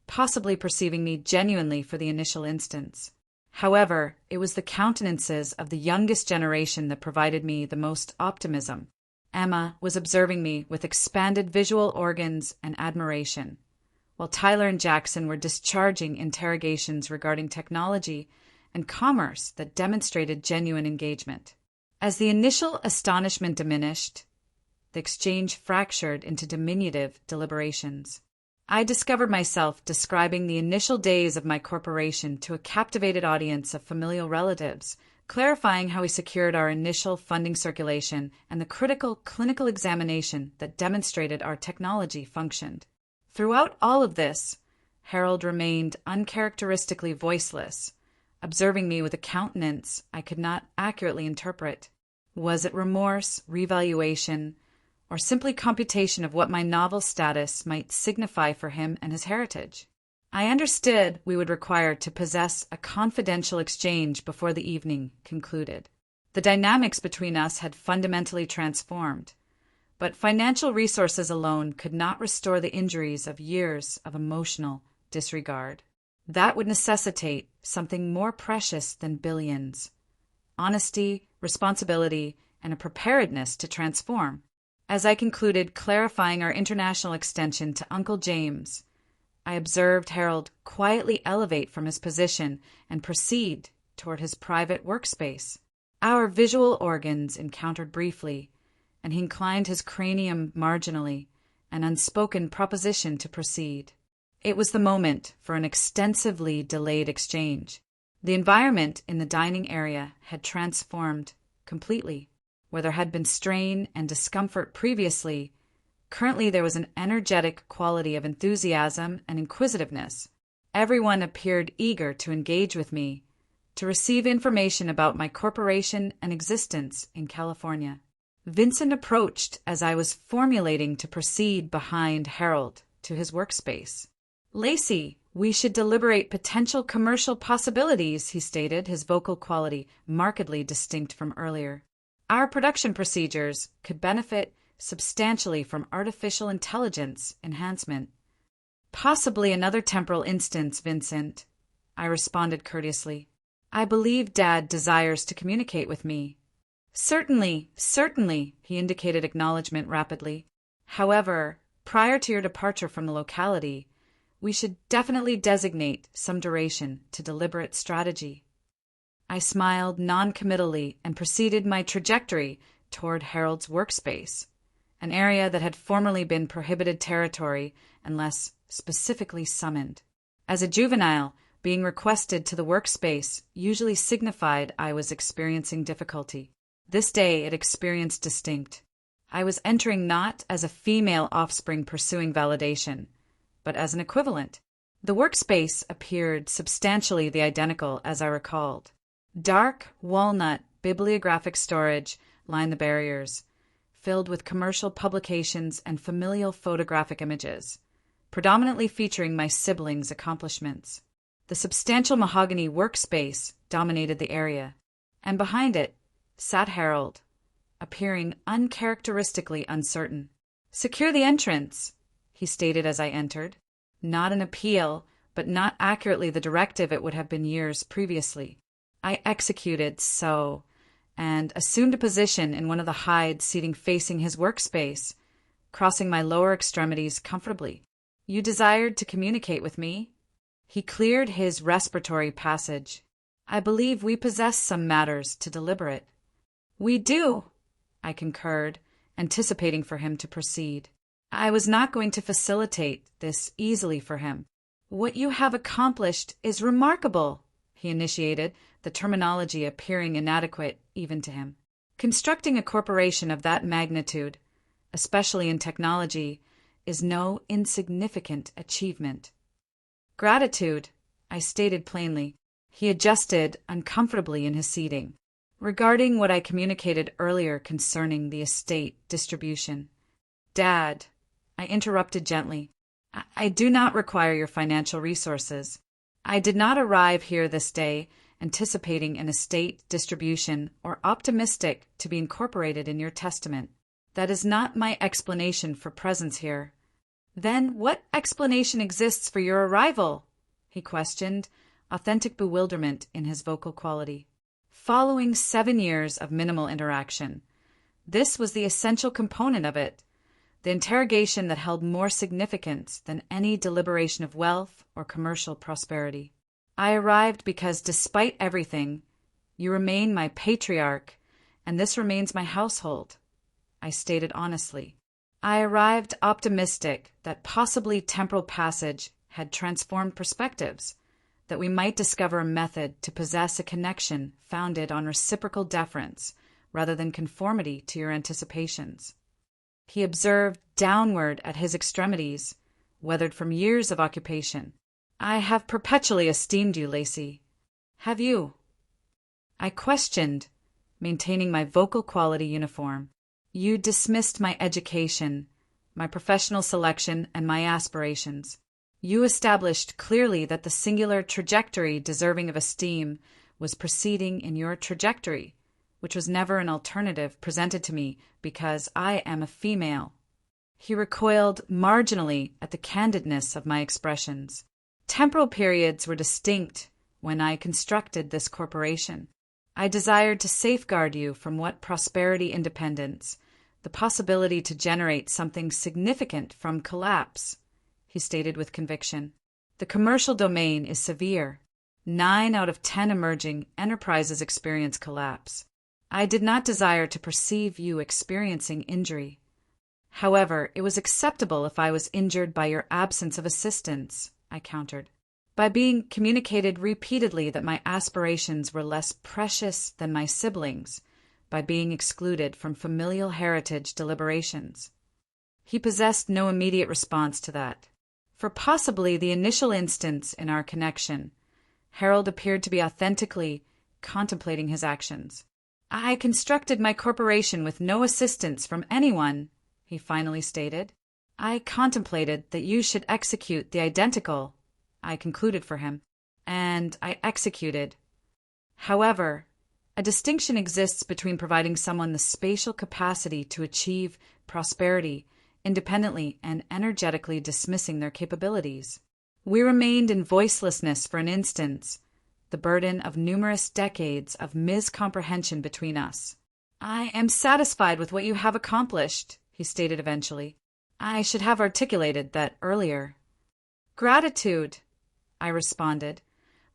possibly perceiving me genuinely for the initial instance. However, it was the countenances of the youngest generation that provided me the most optimism. Emma was observing me with expanded visual organs and admiration, while Tyler and Jackson were discharging interrogations regarding technology and commerce that demonstrated genuine engagement. As the initial astonishment diminished, the exchange fractured into diminutive deliberations. I discovered myself describing the initial days of my corporation to a captivated audience of familial relatives, clarifying how he secured our initial funding circulation and the critical clinical examination that demonstrated our technology functioned. Throughout all of this, Harold remained uncharacteristically voiceless, observing me with a countenance I could not accurately interpret. Was it remorse, revaluation, or simply computation of what my novel status might signify for him and his heritage? I understood we would require to possess a confidential exchange before the evening concluded. The dynamics between us had fundamentally transformed, but financial resources alone could not restore the injuries of years of emotional disregard. That would necessitate something more precious than billions: honesty, responsibility, and a preparedness to transform. As I concluded clarifying our international extension to Uncle James, I observed Harold quietly elevate from his position and proceed toward his private workspace. Our visual organs encountered briefly, and he inclined his cranium marginally, an unspoken proposition to proceed. It was the moment for an extensively delayed exchange. The environment in the dining area had transformed completely. Where there had been strain and discomfort previously, currently there was an energetic quality of enthusiasm and inquisitiveness. Everyone appeared eager to engage with me, to receive information about my corporation and existence in California. Vincent approached as I was formulating to proceed behind Harold to his workspace. "Lacey, we should deliberate potential commercial possibilities," he stated, his vocal quality markedly distinct from earlier. "Our production procedures could benefit substantially from artificial intelligence enhancement." "Possibly another temporal instance, Vincent," I responded courteously. "I believe Dad desires to communicate with me." Certainly, he indicated acknowledgement rapidly. "However, prior to your departure from the locality, we should definitely designate some duration to deliberate strategy." I smiled non-committally and proceeded my trajectory toward Harold's workspace, an area that had formerly been prohibited territory unless specifically summoned. As a juvenile, being requested to the workspace usually signified I was experiencing difficulty. This day it experienced distinct. I was entering not as a female offspring pursuing validation, but as an equivalent. The workspace appeared substantially the identical as I recalled. Dark walnut bibliographic storage lined the barriers, filled with commercial publications and familial photographic images, predominantly featuring my siblings' accomplishments. The substantial mahogany workspace dominated the area, and behind it sat Harold, appearing uncharacteristically uncertain. "Secure the entrance," he stated as I entered. Not an appeal, but not accurately the directive it would have been years previously. I executed so, and assumed a position in one of the hide seating facing his workspace, crossing my lower extremities comfortably. "You desired to communicate with me?" He cleared his respiratory passage. "I believe we possess some matters to deliberate." "We do," I concurred, anticipating for him to proceed. I was not going to facilitate this easily for him. "What you have accomplished is remarkable," he initiated, the terminology appearing inadequate even to him. "Constructing a corporation of that magnitude, especially in technology, is no insignificant achievement." "Gratitude," I stated plainly. He adjusted uncomfortably in his seating. "Regarding what I communicated earlier concerning the estate distribution." "Dad," I interrupted gently, I do not require your financial resources. I did not arrive here this day anticipating an estate distribution or optimistic to be incorporated in your testament. That is not my explanation for presence here." "Then what explanation exists for your arrival?" he questioned, authentic bewilderment in his vocal quality. Following 7 years of minimal interaction, this was the essential component of it, the interrogation that held more significance than any deliberation of wealth or commercial prosperity. "I arrived because, despite everything, you remain my patriarch, and this remains my household," I stated honestly. I arrived optimistic that possibly temporal passage had transformed perspectives, that we might discover a method to possess a connection founded on reciprocal deference rather than conformity to your anticipations. He observed downward at his extremities, weathered from years of occupation. I have perpetually esteemed you, Lacey. Have you? I questioned, maintaining my vocal quality uniform. You dismissed my education, my professional selection, and my aspirations. You established clearly that the singular trajectory deserving of esteem was proceeding in your trajectory, which was never an alternative presented to me because I am a female. He recoiled marginally at the candidness of my expressions. Temporal periods were distinct when I constructed this corporation. I desired to safeguard you from what prosperity independence, the possibility to generate something significant from collapse, he stated with conviction. The commercial domain is severe. 9 out of 10 emerging enterprises experience collapse. I did not desire to perceive you experiencing injury. However, it was acceptable if I was injured by your absence of assistance, I countered. By being communicated repeatedly that my aspirations were less precious than my siblings, by being excluded from familial heritage deliberations. He possessed no immediate response to that. For possibly the initial instance in our connection, Harold appeared to be authentically contemplating his actions. I constructed my corporation with no assistance from anyone, he finally stated. I contemplated that you should execute the identical, I concluded for him, and I executed. However, a distinction exists between providing someone the spatial capacity to achieve prosperity independently and energetically dismissing their capabilities. We remained in voicelessness for an instant, the burden of numerous decades of miscomprehension between us. I am satisfied with what you have accomplished, he stated eventually. I should have articulated that earlier. Gratitude, I responded,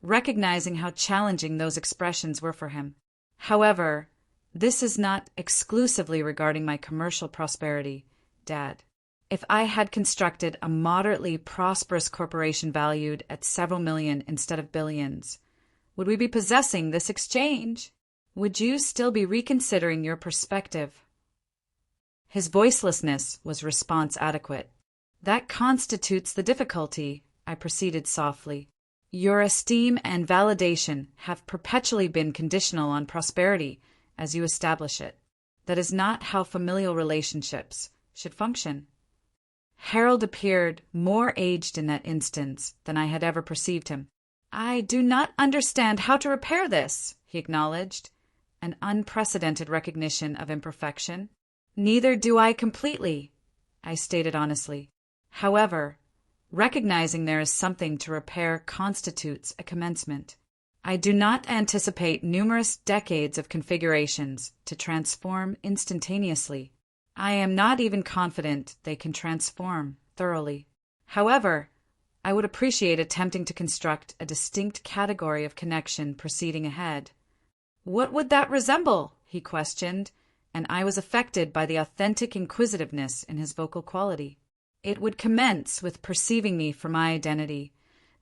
recognizing how challenging those expressions were for him. However, this is not exclusively regarding my commercial prosperity, Dad. If I had constructed a moderately prosperous corporation valued at several million instead of billions, would we be possessing this exchange? Would you still be reconsidering your perspective? His voicelessness was response adequate. That constitutes the difficulty, I proceeded softly. Your esteem and validation have perpetually been conditional on prosperity as you establish it. That is not how familial relationships should function. Harold appeared more aged in that instance than I had ever perceived him. I do not understand how to repair this, he acknowledged, an unprecedented recognition of imperfection. Neither do I completely, I stated honestly. However, recognizing there is something to repair constitutes a commencement. I do not anticipate numerous decades of configurations to transform instantaneously. I am not even confident they can transform thoroughly. However, I would appreciate attempting to construct a distinct category of connection proceeding ahead. What would that resemble? He questioned, and I was affected by the authentic inquisitiveness in his vocal quality. It would commence with perceiving me for my identity,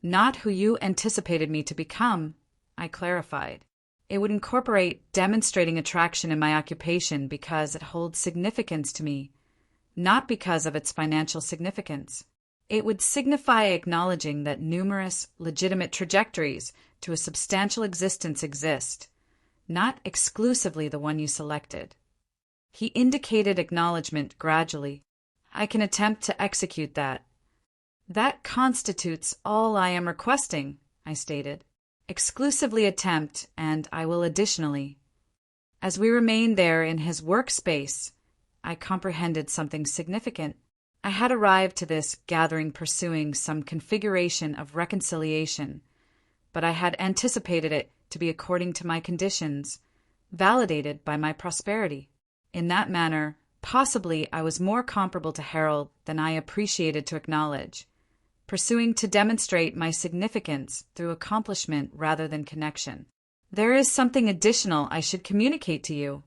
not who you anticipated me to become, I clarified. It would incorporate demonstrating attraction in my occupation because it holds significance to me, not because of its financial significance. It would signify acknowledging that numerous legitimate trajectories to a substantial existence exist, not exclusively the one you selected. He indicated acknowledgement gradually. I can attempt to execute that. That constitutes all I am requesting, I stated. Exclusively attempt, and I will additionally. As we remained there in his workspace, I comprehended something significant. I had arrived to this gathering pursuing some configuration of reconciliation, but I had anticipated it to be according to my conditions, validated by my prosperity. In that manner, possibly I was more comparable to Harold than I appreciated to acknowledge, pursuing to demonstrate my significance through accomplishment rather than connection. There is something additional I should communicate to you,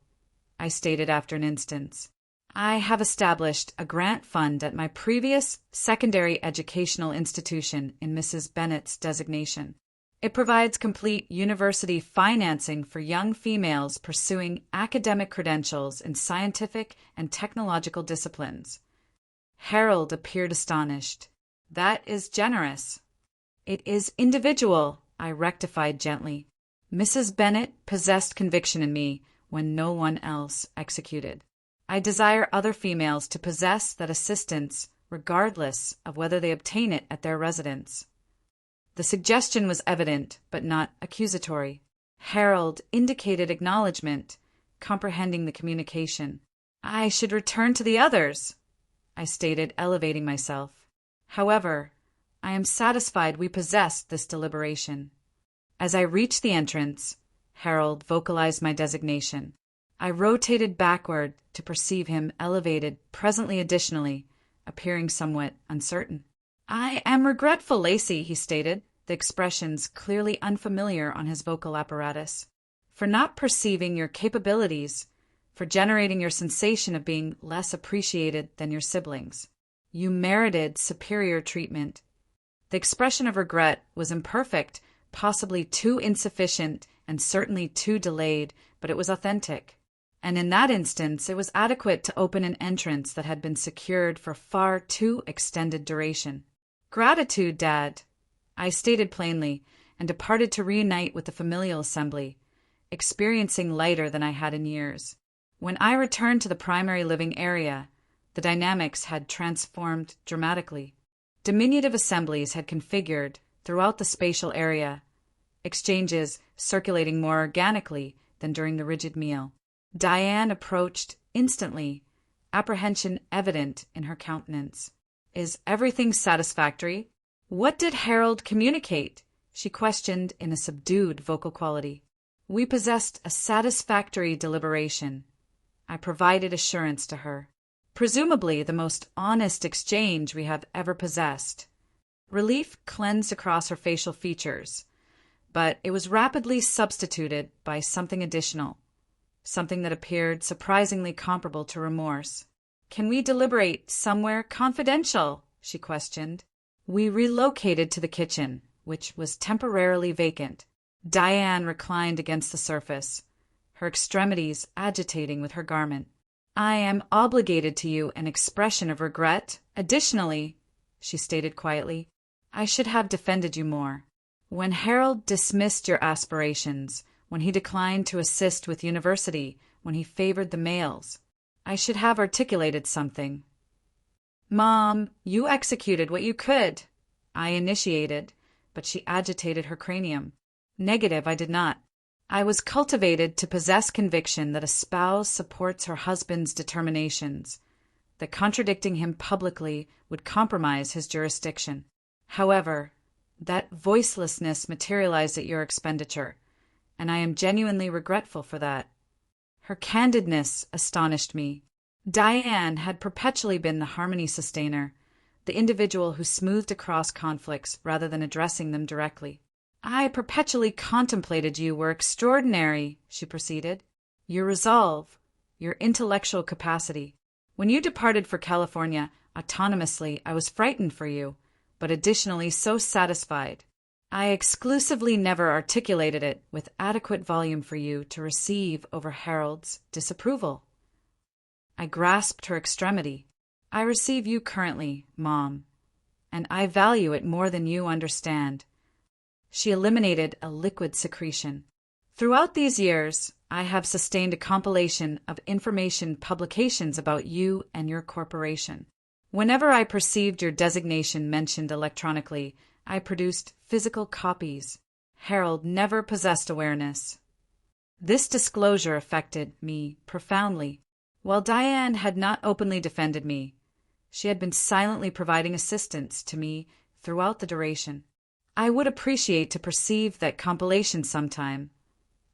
I stated after an instance. I have established a grant fund at my previous secondary educational institution in Mrs. Bennett's designation. It provides complete university financing for young females pursuing academic credentials in scientific and technological disciplines. Harold appeared astonished. That is generous. It is individual, I rectified gently. Mrs. Bennet possessed conviction in me when no one else executed. I desire other females to possess that assistance regardless of whether they obtain it at their residence. The suggestion was evident, but not accusatory. Harold indicated acknowledgement, comprehending the communication. I should return to the others, I stated, elevating myself. However, I am satisfied we possessed this deliberation. As I reached the entrance, Harold vocalized my designation. I rotated backward to perceive him elevated, presently additionally, appearing somewhat uncertain. I am regretful, Lacey, he stated, the expressions clearly unfamiliar on his vocal apparatus, for not perceiving your capabilities, for generating your sensation of being less appreciated than your siblings. You merited superior treatment. The expression of regret was imperfect, possibly too insufficient, and certainly too delayed, but it was authentic. And in that instance, it was adequate to open an entrance that had been secured for far too extended duration. Gratitude, Dad, I stated plainly, and departed to reunite with the familial assembly, experiencing lighter than I had in years. When I returned to the primary living area, the dynamics had transformed dramatically. Diminutive assemblies had configured throughout the spatial area, exchanges circulating more organically than during the rigid meal. Diane approached instantly, apprehension evident in her countenance. Is everything satisfactory? What did Harold communicate? She questioned in a subdued vocal quality. We possessed a satisfactory deliberation. I provided assurance to her. Presumably the most honest exchange we have ever possessed. Relief cleansed across her facial features, but it was rapidly substituted by something additional, something that appeared surprisingly comparable to remorse. Can we deliberate somewhere confidential? She questioned. We relocated to the kitchen, which was temporarily vacant. Diane reclined against the surface, her extremities agitating with her garment. I am obligated to you an expression of regret. Additionally, she stated quietly, I should have defended you more. When Harold dismissed your aspirations, when he declined to assist with university, when he favored the males, I should have articulated something. Mom, you executed what you could. I initiated, but she agitated her cranium. Negative, I did not. I was cultivated to possess conviction that a spouse supports her husband's determinations, that contradicting him publicly would compromise his jurisdiction. However, that voicelessness materialized at your expenditure, and I am genuinely regretful for that. Her candidness astonished me. Diane had perpetually been the harmony sustainer, the individual who smoothed across conflicts rather than addressing them directly. I perpetually contemplated you were extraordinary, she proceeded. Your resolve, your intellectual capacity. When you departed for California autonomously, I was frightened for you, but additionally so satisfied. I exclusively never articulated it with adequate volume for you to receive over Harold's disapproval. I grasped her extremity. I receive you currently, Mom, and I value it more than you understand. She eliminated a liquid secretion. Throughout these years, I have sustained a compilation of information publications about you and your corporation. Whenever I perceived your designation mentioned electronically, I produced physical copies. Harold never possessed awareness. This disclosure affected me profoundly. While Diane had not openly defended me, she had been silently providing assistance to me throughout the duration. I would appreciate to perceive that compilation sometime,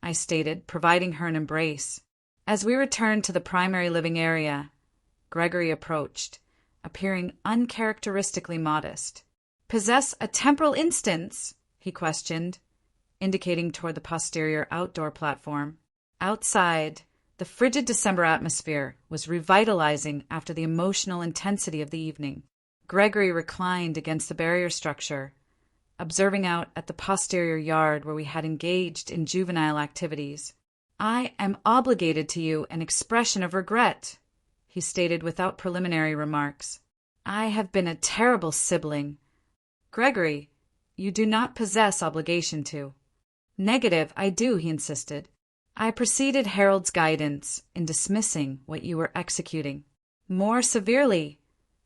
I stated, providing her an embrace. As we returned to the primary living area, Gregory approached, appearing uncharacteristically modest. Possess a temporal instance? He questioned, indicating toward the posterior outdoor platform. Outside, the frigid December atmosphere was revitalizing after the emotional intensity of the evening. Gregory reclined against the barrier structure, observing out at the posterior yard where we had engaged in juvenile activities. "I am obligated to you an expression of regret," he stated without preliminary remarks. "I have been a terrible sibling." "Gregory, you do not possess obligation to." "Negative, I do," he insisted. "I preceded Harold's guidance in dismissing what you were executing. More severely,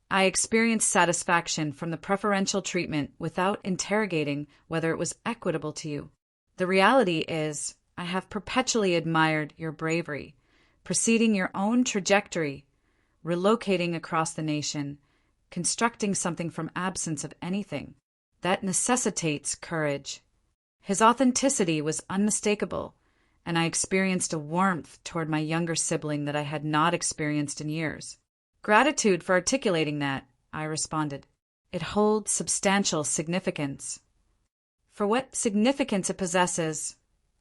I experienced satisfaction from the preferential treatment without interrogating whether it was equitable to you. The reality is, I have perpetually admired your bravery, preceding your own trajectory, relocating across the nation, constructing something from absence of anything. That necessitates courage." His authenticity was unmistakable, and I experienced a warmth toward my younger sibling that I had not experienced in years. "Gratitude for articulating that," I responded. "It holds substantial significance." "For what significance it possesses,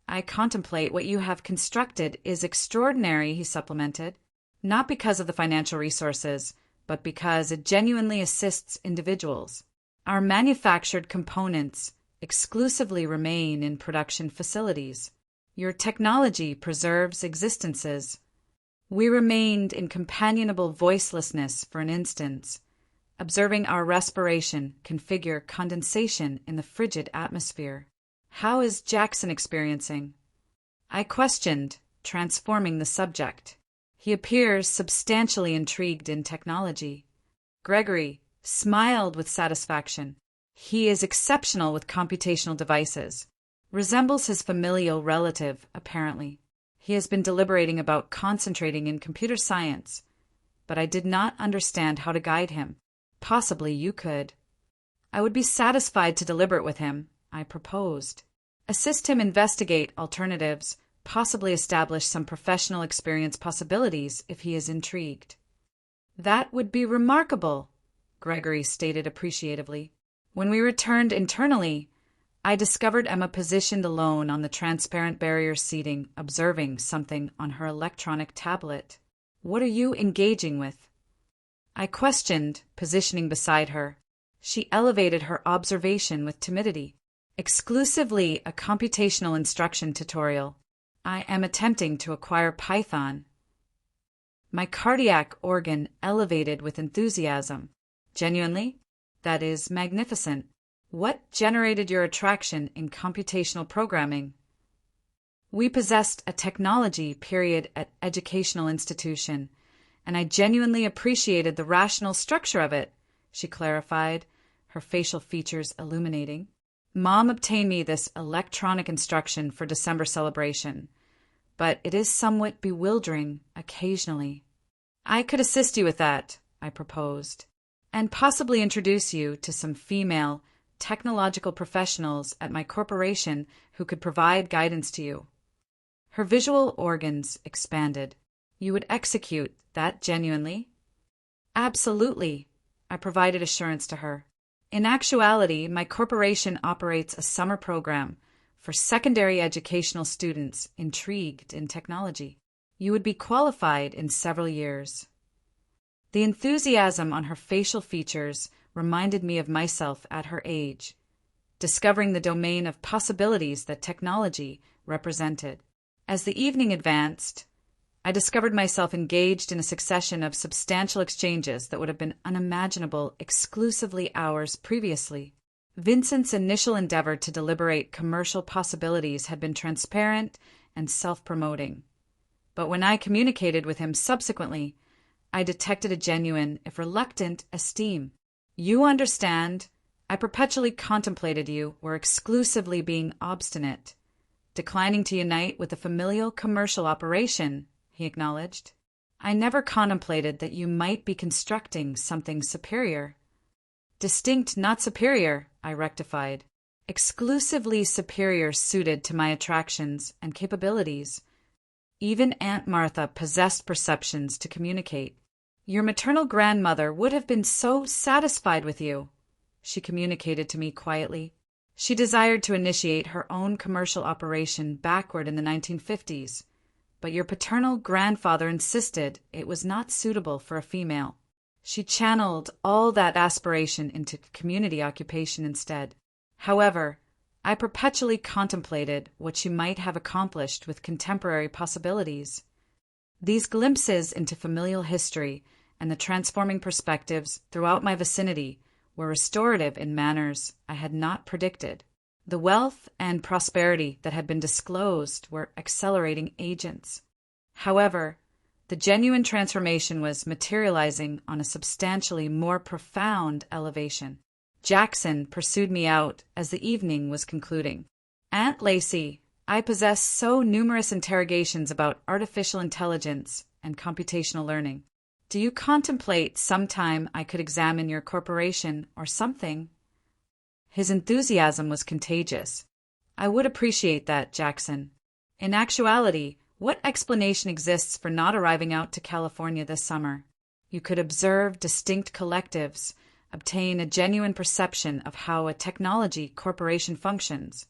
I contemplate what you have constructed is extraordinary," he supplemented, "not because of the financial resources, but because it genuinely assists individuals. Our manufactured components exclusively remain in production facilities. Your technology preserves existences. We remained in companionable voicelessness for an instant, observing our respiration configure condensation in the frigid atmosphere. "How is Jackson experiencing?" I questioned, transforming the subject. "He appears substantially intrigued in technology." Gregory smiled with satisfaction. "He is exceptional with computational devices. Resembles his familial relative, apparently. He has been deliberating about concentrating in computer science, but I did not understand how to guide him. Possibly you could." "I would be satisfied to deliberate with him," I proposed. "Assist him investigate alternatives, possibly establish some professional experience possibilities if he is intrigued." "That would be remarkable," Gregory stated appreciatively. When we returned internally, I discovered Emma positioned alone on the transparent barrier seating, observing something on her electronic tablet. "What are you engaging with?" I questioned, positioning beside her. She elevated her observation with timidity. "Exclusively a computational instruction tutorial. I am attempting to acquire Python." My cardiac organ elevated with enthusiasm. "Genuinely? That is magnificent. What generated your attraction in computational programming?" "We possessed a technology period at educational institution, and I genuinely appreciated the rational structure of it," she clarified, her facial features illuminating. "Mom obtained me this electronic instruction for December celebration, but it is somewhat bewildering occasionally." "I could assist you with that," I proposed, "and possibly introduce you to some female technological professionals at my corporation who could provide guidance to you." Her visual organs expanded. "You would execute that genuinely?" "Absolutely," I provided assurance to her. "In actuality, my corporation operates a summer program for secondary educational students intrigued in technology. You would be qualified in several years." The enthusiasm on her facial features reminded me of myself at her age, discovering the domain of possibilities that technology represented. As the evening advanced, I discovered myself engaged in a succession of substantial exchanges that would have been unimaginable exclusively hours previously. Vincent's initial endeavor to deliberate commercial possibilities had been transparent and self-promoting. But when I communicated with him subsequently, I detected a genuine, if reluctant, esteem. "You understand, I perpetually contemplated you were exclusively being obstinate, declining to unite with a familial commercial operation," he acknowledged. "I never contemplated that you might be constructing something superior." "Distinct, not superior," I rectified. "Exclusively superior suited to my attractions and capabilities. Even Aunt Martha possessed perceptions to communicate. Your maternal grandmother would have been so satisfied with you," she communicated to me quietly. "She desired to initiate her own commercial operation backward in the 1950s, but your paternal grandfather insisted it was not suitable for a female. She channeled all that aspiration into community occupation instead." However, I perpetually contemplated what she might have accomplished with contemporary possibilities. These glimpses into familial history and the transforming perspectives throughout my vicinity were restorative in manners I had not predicted. The wealth and prosperity that had been disclosed were accelerating agents. However, the genuine transformation was materializing on a substantially more profound elevation. Jackson pursued me out as the evening was concluding. Aunt Lacey, I possess so numerous interrogations about artificial intelligence and computational learning. Do you contemplate sometime I could examine your corporation or something? His enthusiasm was contagious. I would appreciate that, Jackson. In actuality, what explanation exists for not arriving out to California this summer? You could observe distinct collectives, obtain a genuine perception of how a technology corporation functions.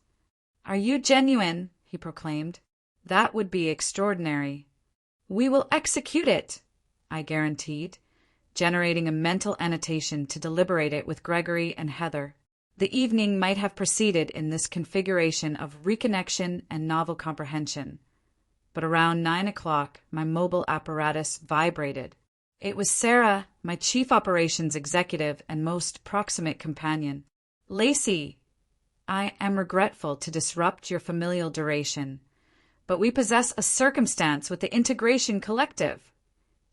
Are you genuine? He proclaimed. That would be extraordinary. We will execute it, I guaranteed, generating a mental annotation to deliberate it with Gregory and Heather. The evening might have proceeded in this configuration of reconnection and novel comprehension, but around 9 o'clock my mobile apparatus vibrated. It was Sarah, my chief operations executive and most proximate companion. Lacey, I am regretful to disrupt your familial duration, but we possess a circumstance with the Integration Collective,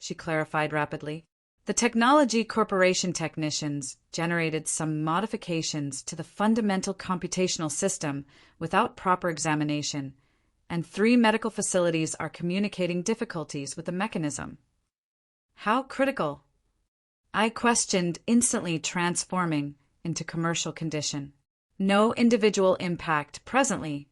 she clarified rapidly. The Technology Corporation technicians generated some modifications to the fundamental computational system without proper examination, and 3 medical facilities are communicating difficulties with the mechanism. How critical? I questioned, instantly transforming into commercial condition. No individual impact presently,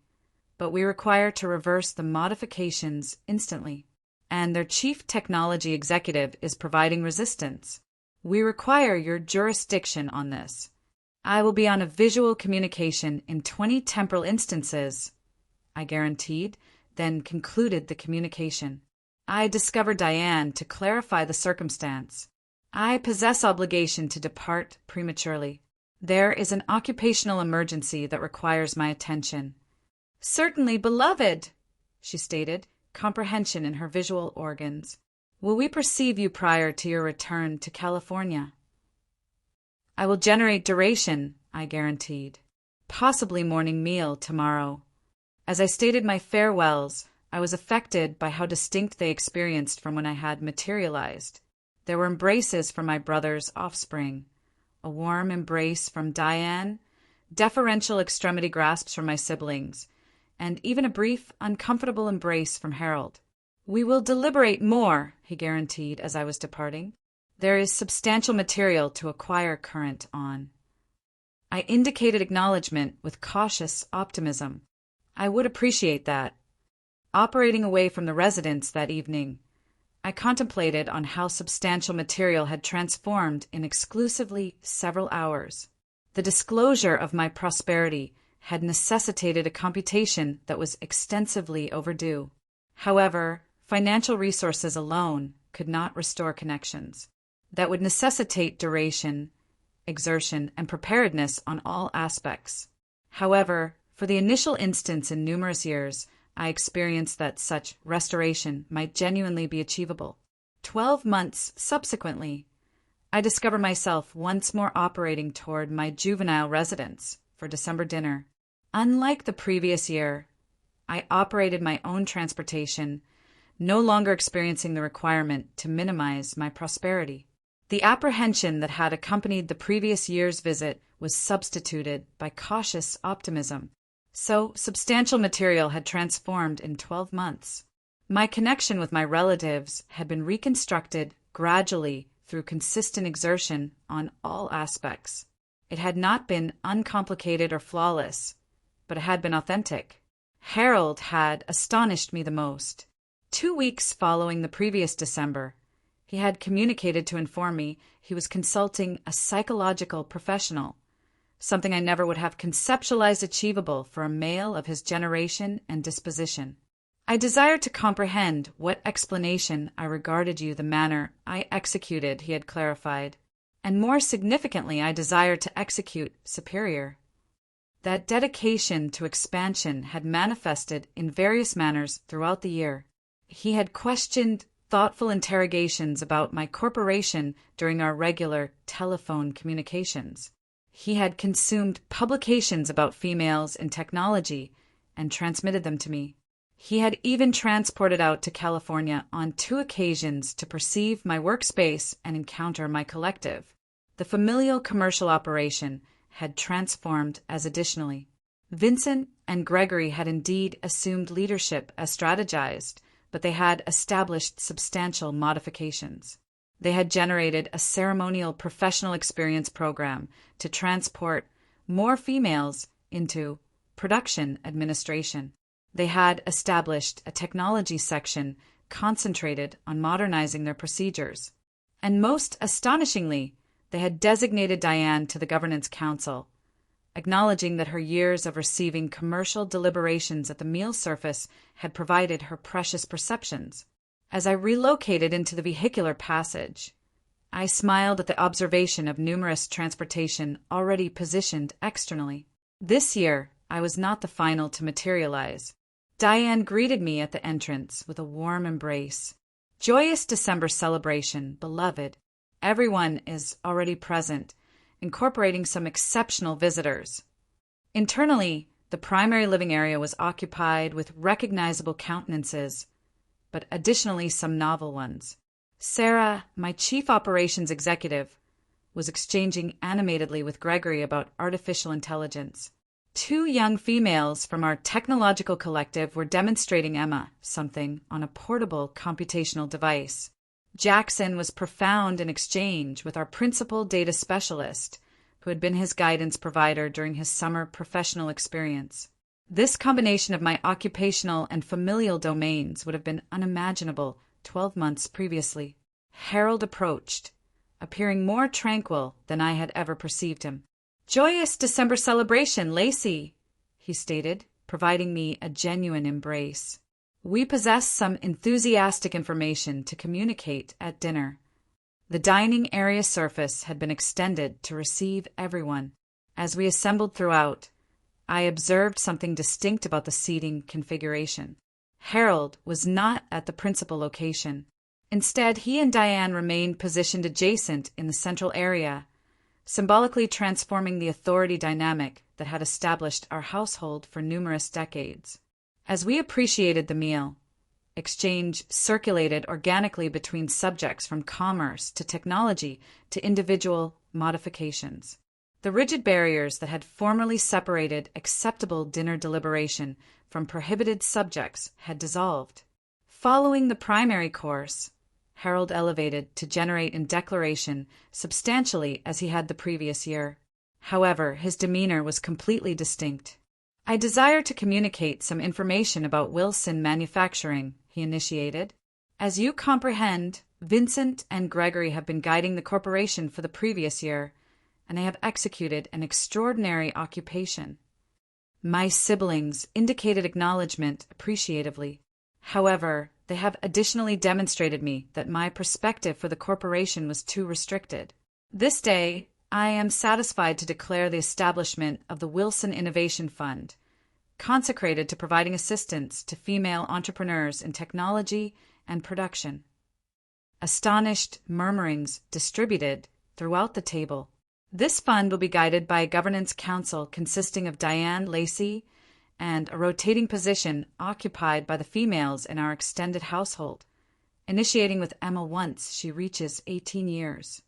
but we require to reverse the modifications instantly, and their chief technology executive is providing resistance. We require your jurisdiction on this. I will be on a visual communication in 20 temporal instances, I guaranteed, then concluded the communication. I discovered Diane to clarify the circumstance. I possess obligation to depart prematurely. There is an occupational emergency that requires my attention. Certainly, beloved, she stated, comprehension in her visual organs. Will we perceive you prior to your return to California? I will generate duration, I guaranteed. Possibly morning meal tomorrow. As I stated my farewells, I was affected by how distinct they experienced from when I had materialized. There were embraces from my brother's offspring, a warm embrace from Diane, deferential extremity grasps from my siblings, and even a brief, uncomfortable embrace from Harold. We will deliberate more, he guaranteed as I was departing. There is substantial material to acquire current on. I indicated acknowledgement with cautious optimism. I would appreciate that. Operating away from the residence that evening, I contemplated on how substantial material had transformed in exclusively several hours. The disclosure of my prosperity had necessitated a computation that was extensively overdue. However, financial resources alone could not restore connections. That would necessitate duration, exertion, and preparedness on all aspects. However, for the initial instance in numerous years, I experienced that such restoration might genuinely be achievable. 12 months subsequently, I discover myself once more operating toward my juvenile residence for December dinner. Unlike the previous year, I operated my own transportation, no longer experiencing the requirement to minimize my prosperity. The apprehension that had accompanied the previous year's visit was substituted by cautious optimism. So substantial material had transformed in 12 months. My connection with my relatives had been reconstructed gradually through consistent exertion on all aspects. It had not been uncomplicated or flawless, but it had been authentic. Harold had astonished me the most. 2 weeks following the previous December, he had communicated to inform me he was consulting a psychological professional, something I never would have conceptualized achievable for a male of his generation and disposition. I desired to comprehend what explanation I regarded you the manner I executed, he had clarified, and more significantly I desired to execute superior. That dedication to expansion had manifested in various manners throughout the year. He had questioned thoughtful interrogations about my corporation during our regular telephone communications. He had consumed publications about females in technology and transmitted them to me. He had even transported out to California on 2 occasions to perceive my workspace and encounter my collective. The familial commercial operation had transformed as additionally. Vincent and Gregory had indeed assumed leadership as strategized, but they had established substantial modifications. They had generated a ceremonial professional experience program to transport more females into production administration. They had established a technology section concentrated on modernizing their procedures. And most astonishingly, they had designated Diane to the Governance Council, acknowledging that her years of receiving commercial deliberations at the meal surface had provided her precious perceptions. As I relocated into the vehicular passage, I smiled at the observation of numerous transportation already positioned externally. This year, I was not the final to materialize. Diane greeted me at the entrance with a warm embrace. Joyous December celebration, beloved. Everyone is already present, incorporating some exceptional visitors. Internally, the primary living area was occupied with recognizable countenances, but additionally some novel ones. Sarah, my chief operations executive, was exchanging animatedly with Gregory about artificial intelligence. 2 young females from our technological collective were demonstrating Emma something on a portable computational device. Jackson was profound in exchange with our principal data specialist, who had been his guidance provider during his summer professional experience. This combination of my occupational and familial domains would have been unimaginable 12 months previously. Harold approached, appearing more tranquil than I had ever perceived him. "Joyous December celebration, Lacey," he stated, providing me a genuine embrace. We possessed some enthusiastic information to communicate at dinner. The dining area surface had been extended to receive everyone. As we assembled throughout, I observed something distinct about the seating configuration. Harold was not at the principal location. Instead, he and Diane remained positioned adjacent in the central area, symbolically transforming the authority dynamic that had established our household for numerous decades. As we appreciated the meal, exchange circulated organically between subjects from commerce to technology to individual modifications. The rigid barriers that had formerly separated acceptable dinner deliberation from prohibited subjects had dissolved. Following the primary course, Harold elevated to generate in declaration substantially as he had the previous year. However, his demeanor was completely distinct. "I desire to communicate some information about Wilson Manufacturing," he initiated. "As you comprehend, Vincent and Gregory have been guiding the corporation for the previous year, and they have executed an extraordinary occupation." My siblings indicated acknowledgement appreciatively. However, they have additionally demonstrated me that my perspective for the corporation was too restricted. This day, I am satisfied to declare the establishment of the Wilson Innovation Fund, consecrated to providing assistance to female entrepreneurs in technology and production. Astonished murmurings distributed throughout the table. This fund will be guided by a governance council consisting of Diane Lacey and a rotating position occupied by the females in our extended household, initiating with Emma once she reaches 18 years.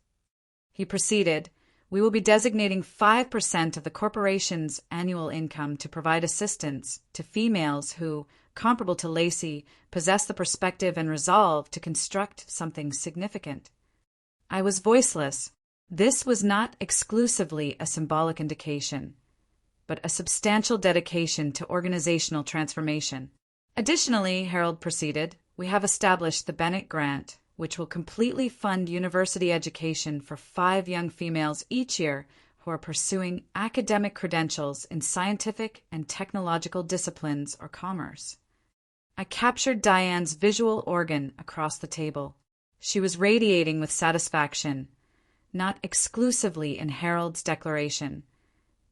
He proceeded, "We will be designating 5% of the corporation's annual income to provide assistance to females who, comparable to Lacey, possess the perspective and resolve to construct something significant." I was voiceless. This was not exclusively a symbolic indication, but a substantial dedication to organizational transformation. Additionally, Harold proceeded, "We have established the Bennett Grant, which will completely fund university education for 5 young females each year who are pursuing academic credentials in scientific and technological disciplines or commerce." I captured Diane's visual organ across the table. She was radiating with satisfaction, not exclusively in Harold's declaration,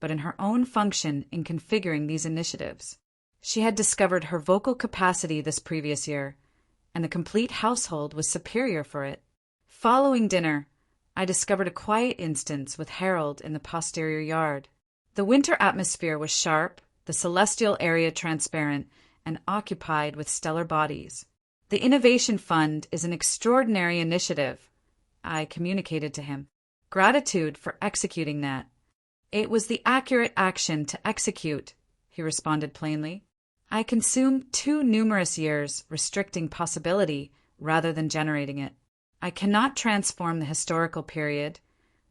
but in her own function in configuring these initiatives. She had discovered her vocal capacity this previous year, and the complete household was superior for it. Following dinner, I discovered a quiet instance with Harold in the posterior yard. The winter atmosphere was sharp, the celestial area transparent, and occupied with stellar bodies. The Innovation Fund is an extraordinary initiative, I communicated to him. Gratitude for executing that. It was the accurate action to execute, he responded plainly. I consume too numerous years restricting possibility rather than generating it. I cannot transform the historical period,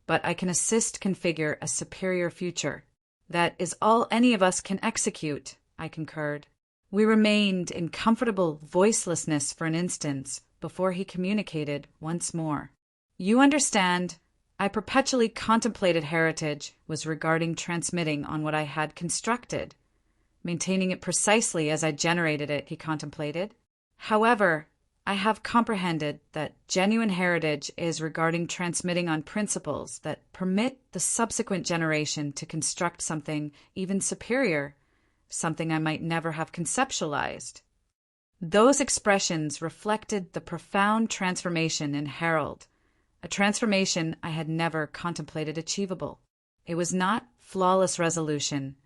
but I can assist configure a superior future. That is all any of us can execute, I concurred. We remained in comfortable voicelessness for an instant before he communicated once more. You understand, I perpetually contemplated heritage was regarding transmitting on what I had constructed, maintaining it precisely as I generated it, he contemplated. However, I have comprehended that genuine heritage is regarding transmitting on principles that permit the subsequent generation to construct something even superior, something I might never have conceptualized. Those expressions reflected the profound transformation in Harold, a transformation I had never contemplated achievable. It was not flawless resolution,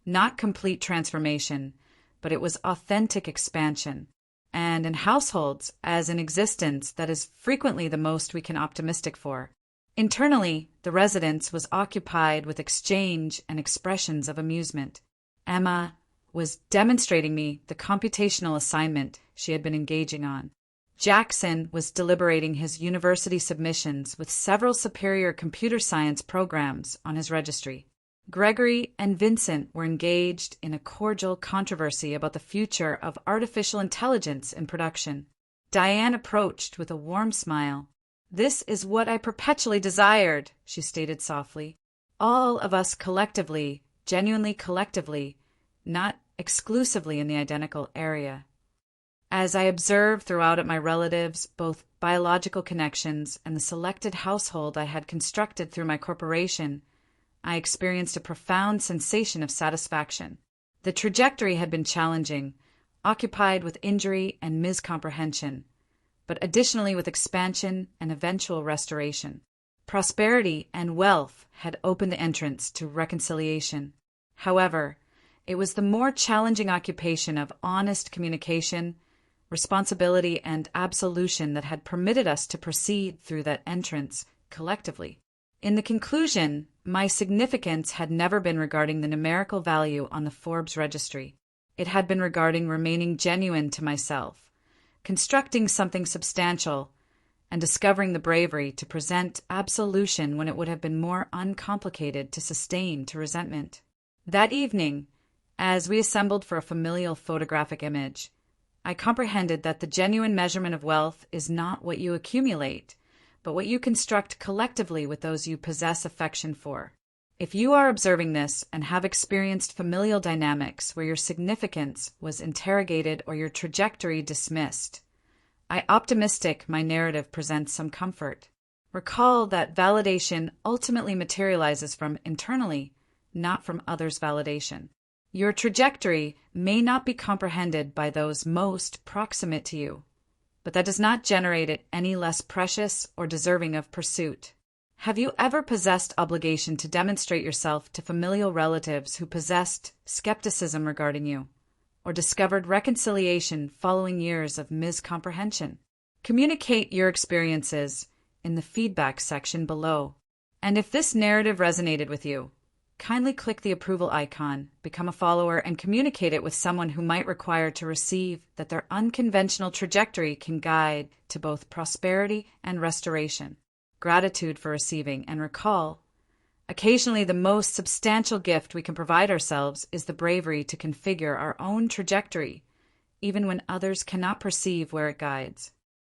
not complete transformation, but it was authentic expansion. And in households, as in existence, that is frequently the most we can optimistic for. Internally, the residence was occupied with exchange and expressions of amusement. Emma was demonstrating me the computational assignment she had been engaging on. Jackson was deliberating his university submissions with several superior computer science programs on his registry. Gregory and Vincent were engaged in a cordial controversy about the future of artificial intelligence in production. Diane approached with a warm smile. This is what I perpetually desired, she stated softly. All of us collectively, genuinely collectively, not exclusively in the identical area. As I observed throughout it my relatives, both biological connections and the selected household I had constructed through my corporation, I experienced a profound sensation of satisfaction. The trajectory had been challenging, occupied with injury and miscomprehension, but additionally with expansion and eventual restoration. Prosperity and wealth had opened the entrance to reconciliation. However, it was the more challenging occupation of honest communication, responsibility, and absolution that had permitted us to proceed through that entrance collectively. In the conclusion, my significance had never been regarding the numerical value on the Forbes registry. It had been regarding remaining genuine to myself, constructing something substantial, and discovering the bravery to present absolution when it would have been more uncomplicated to sustain to resentment. That evening, as we assembled for a familial photographic image, I comprehended that the genuine measurement of wealth is not what you accumulate, but what you construct collectively with those you possess affection for. If you are observing this and have experienced familial dynamics where your significance was interrogated or your trajectory dismissed, I optimistic my narrative presents some comfort. Recall that validation ultimately materializes from internally, not from others' validation. Your trajectory may not be comprehended by those most proximate to you, but that does not generate it any less precious or deserving of pursuit. Have you ever possessed obligation to demonstrate yourself to familial relatives who possessed skepticism regarding you, or discovered reconciliation following years of miscomprehension? Communicate your experiences in the feedback section below. And if this narrative resonated with you, kindly click the approval icon, become a follower, and communicate it with someone who might require to receive that their unconventional trajectory can guide to both prosperity and restoration. Gratitude for receiving, and recall, occasionally the most substantial gift we can provide ourselves is the bravery to configure our own trajectory, even when others cannot perceive where it guides.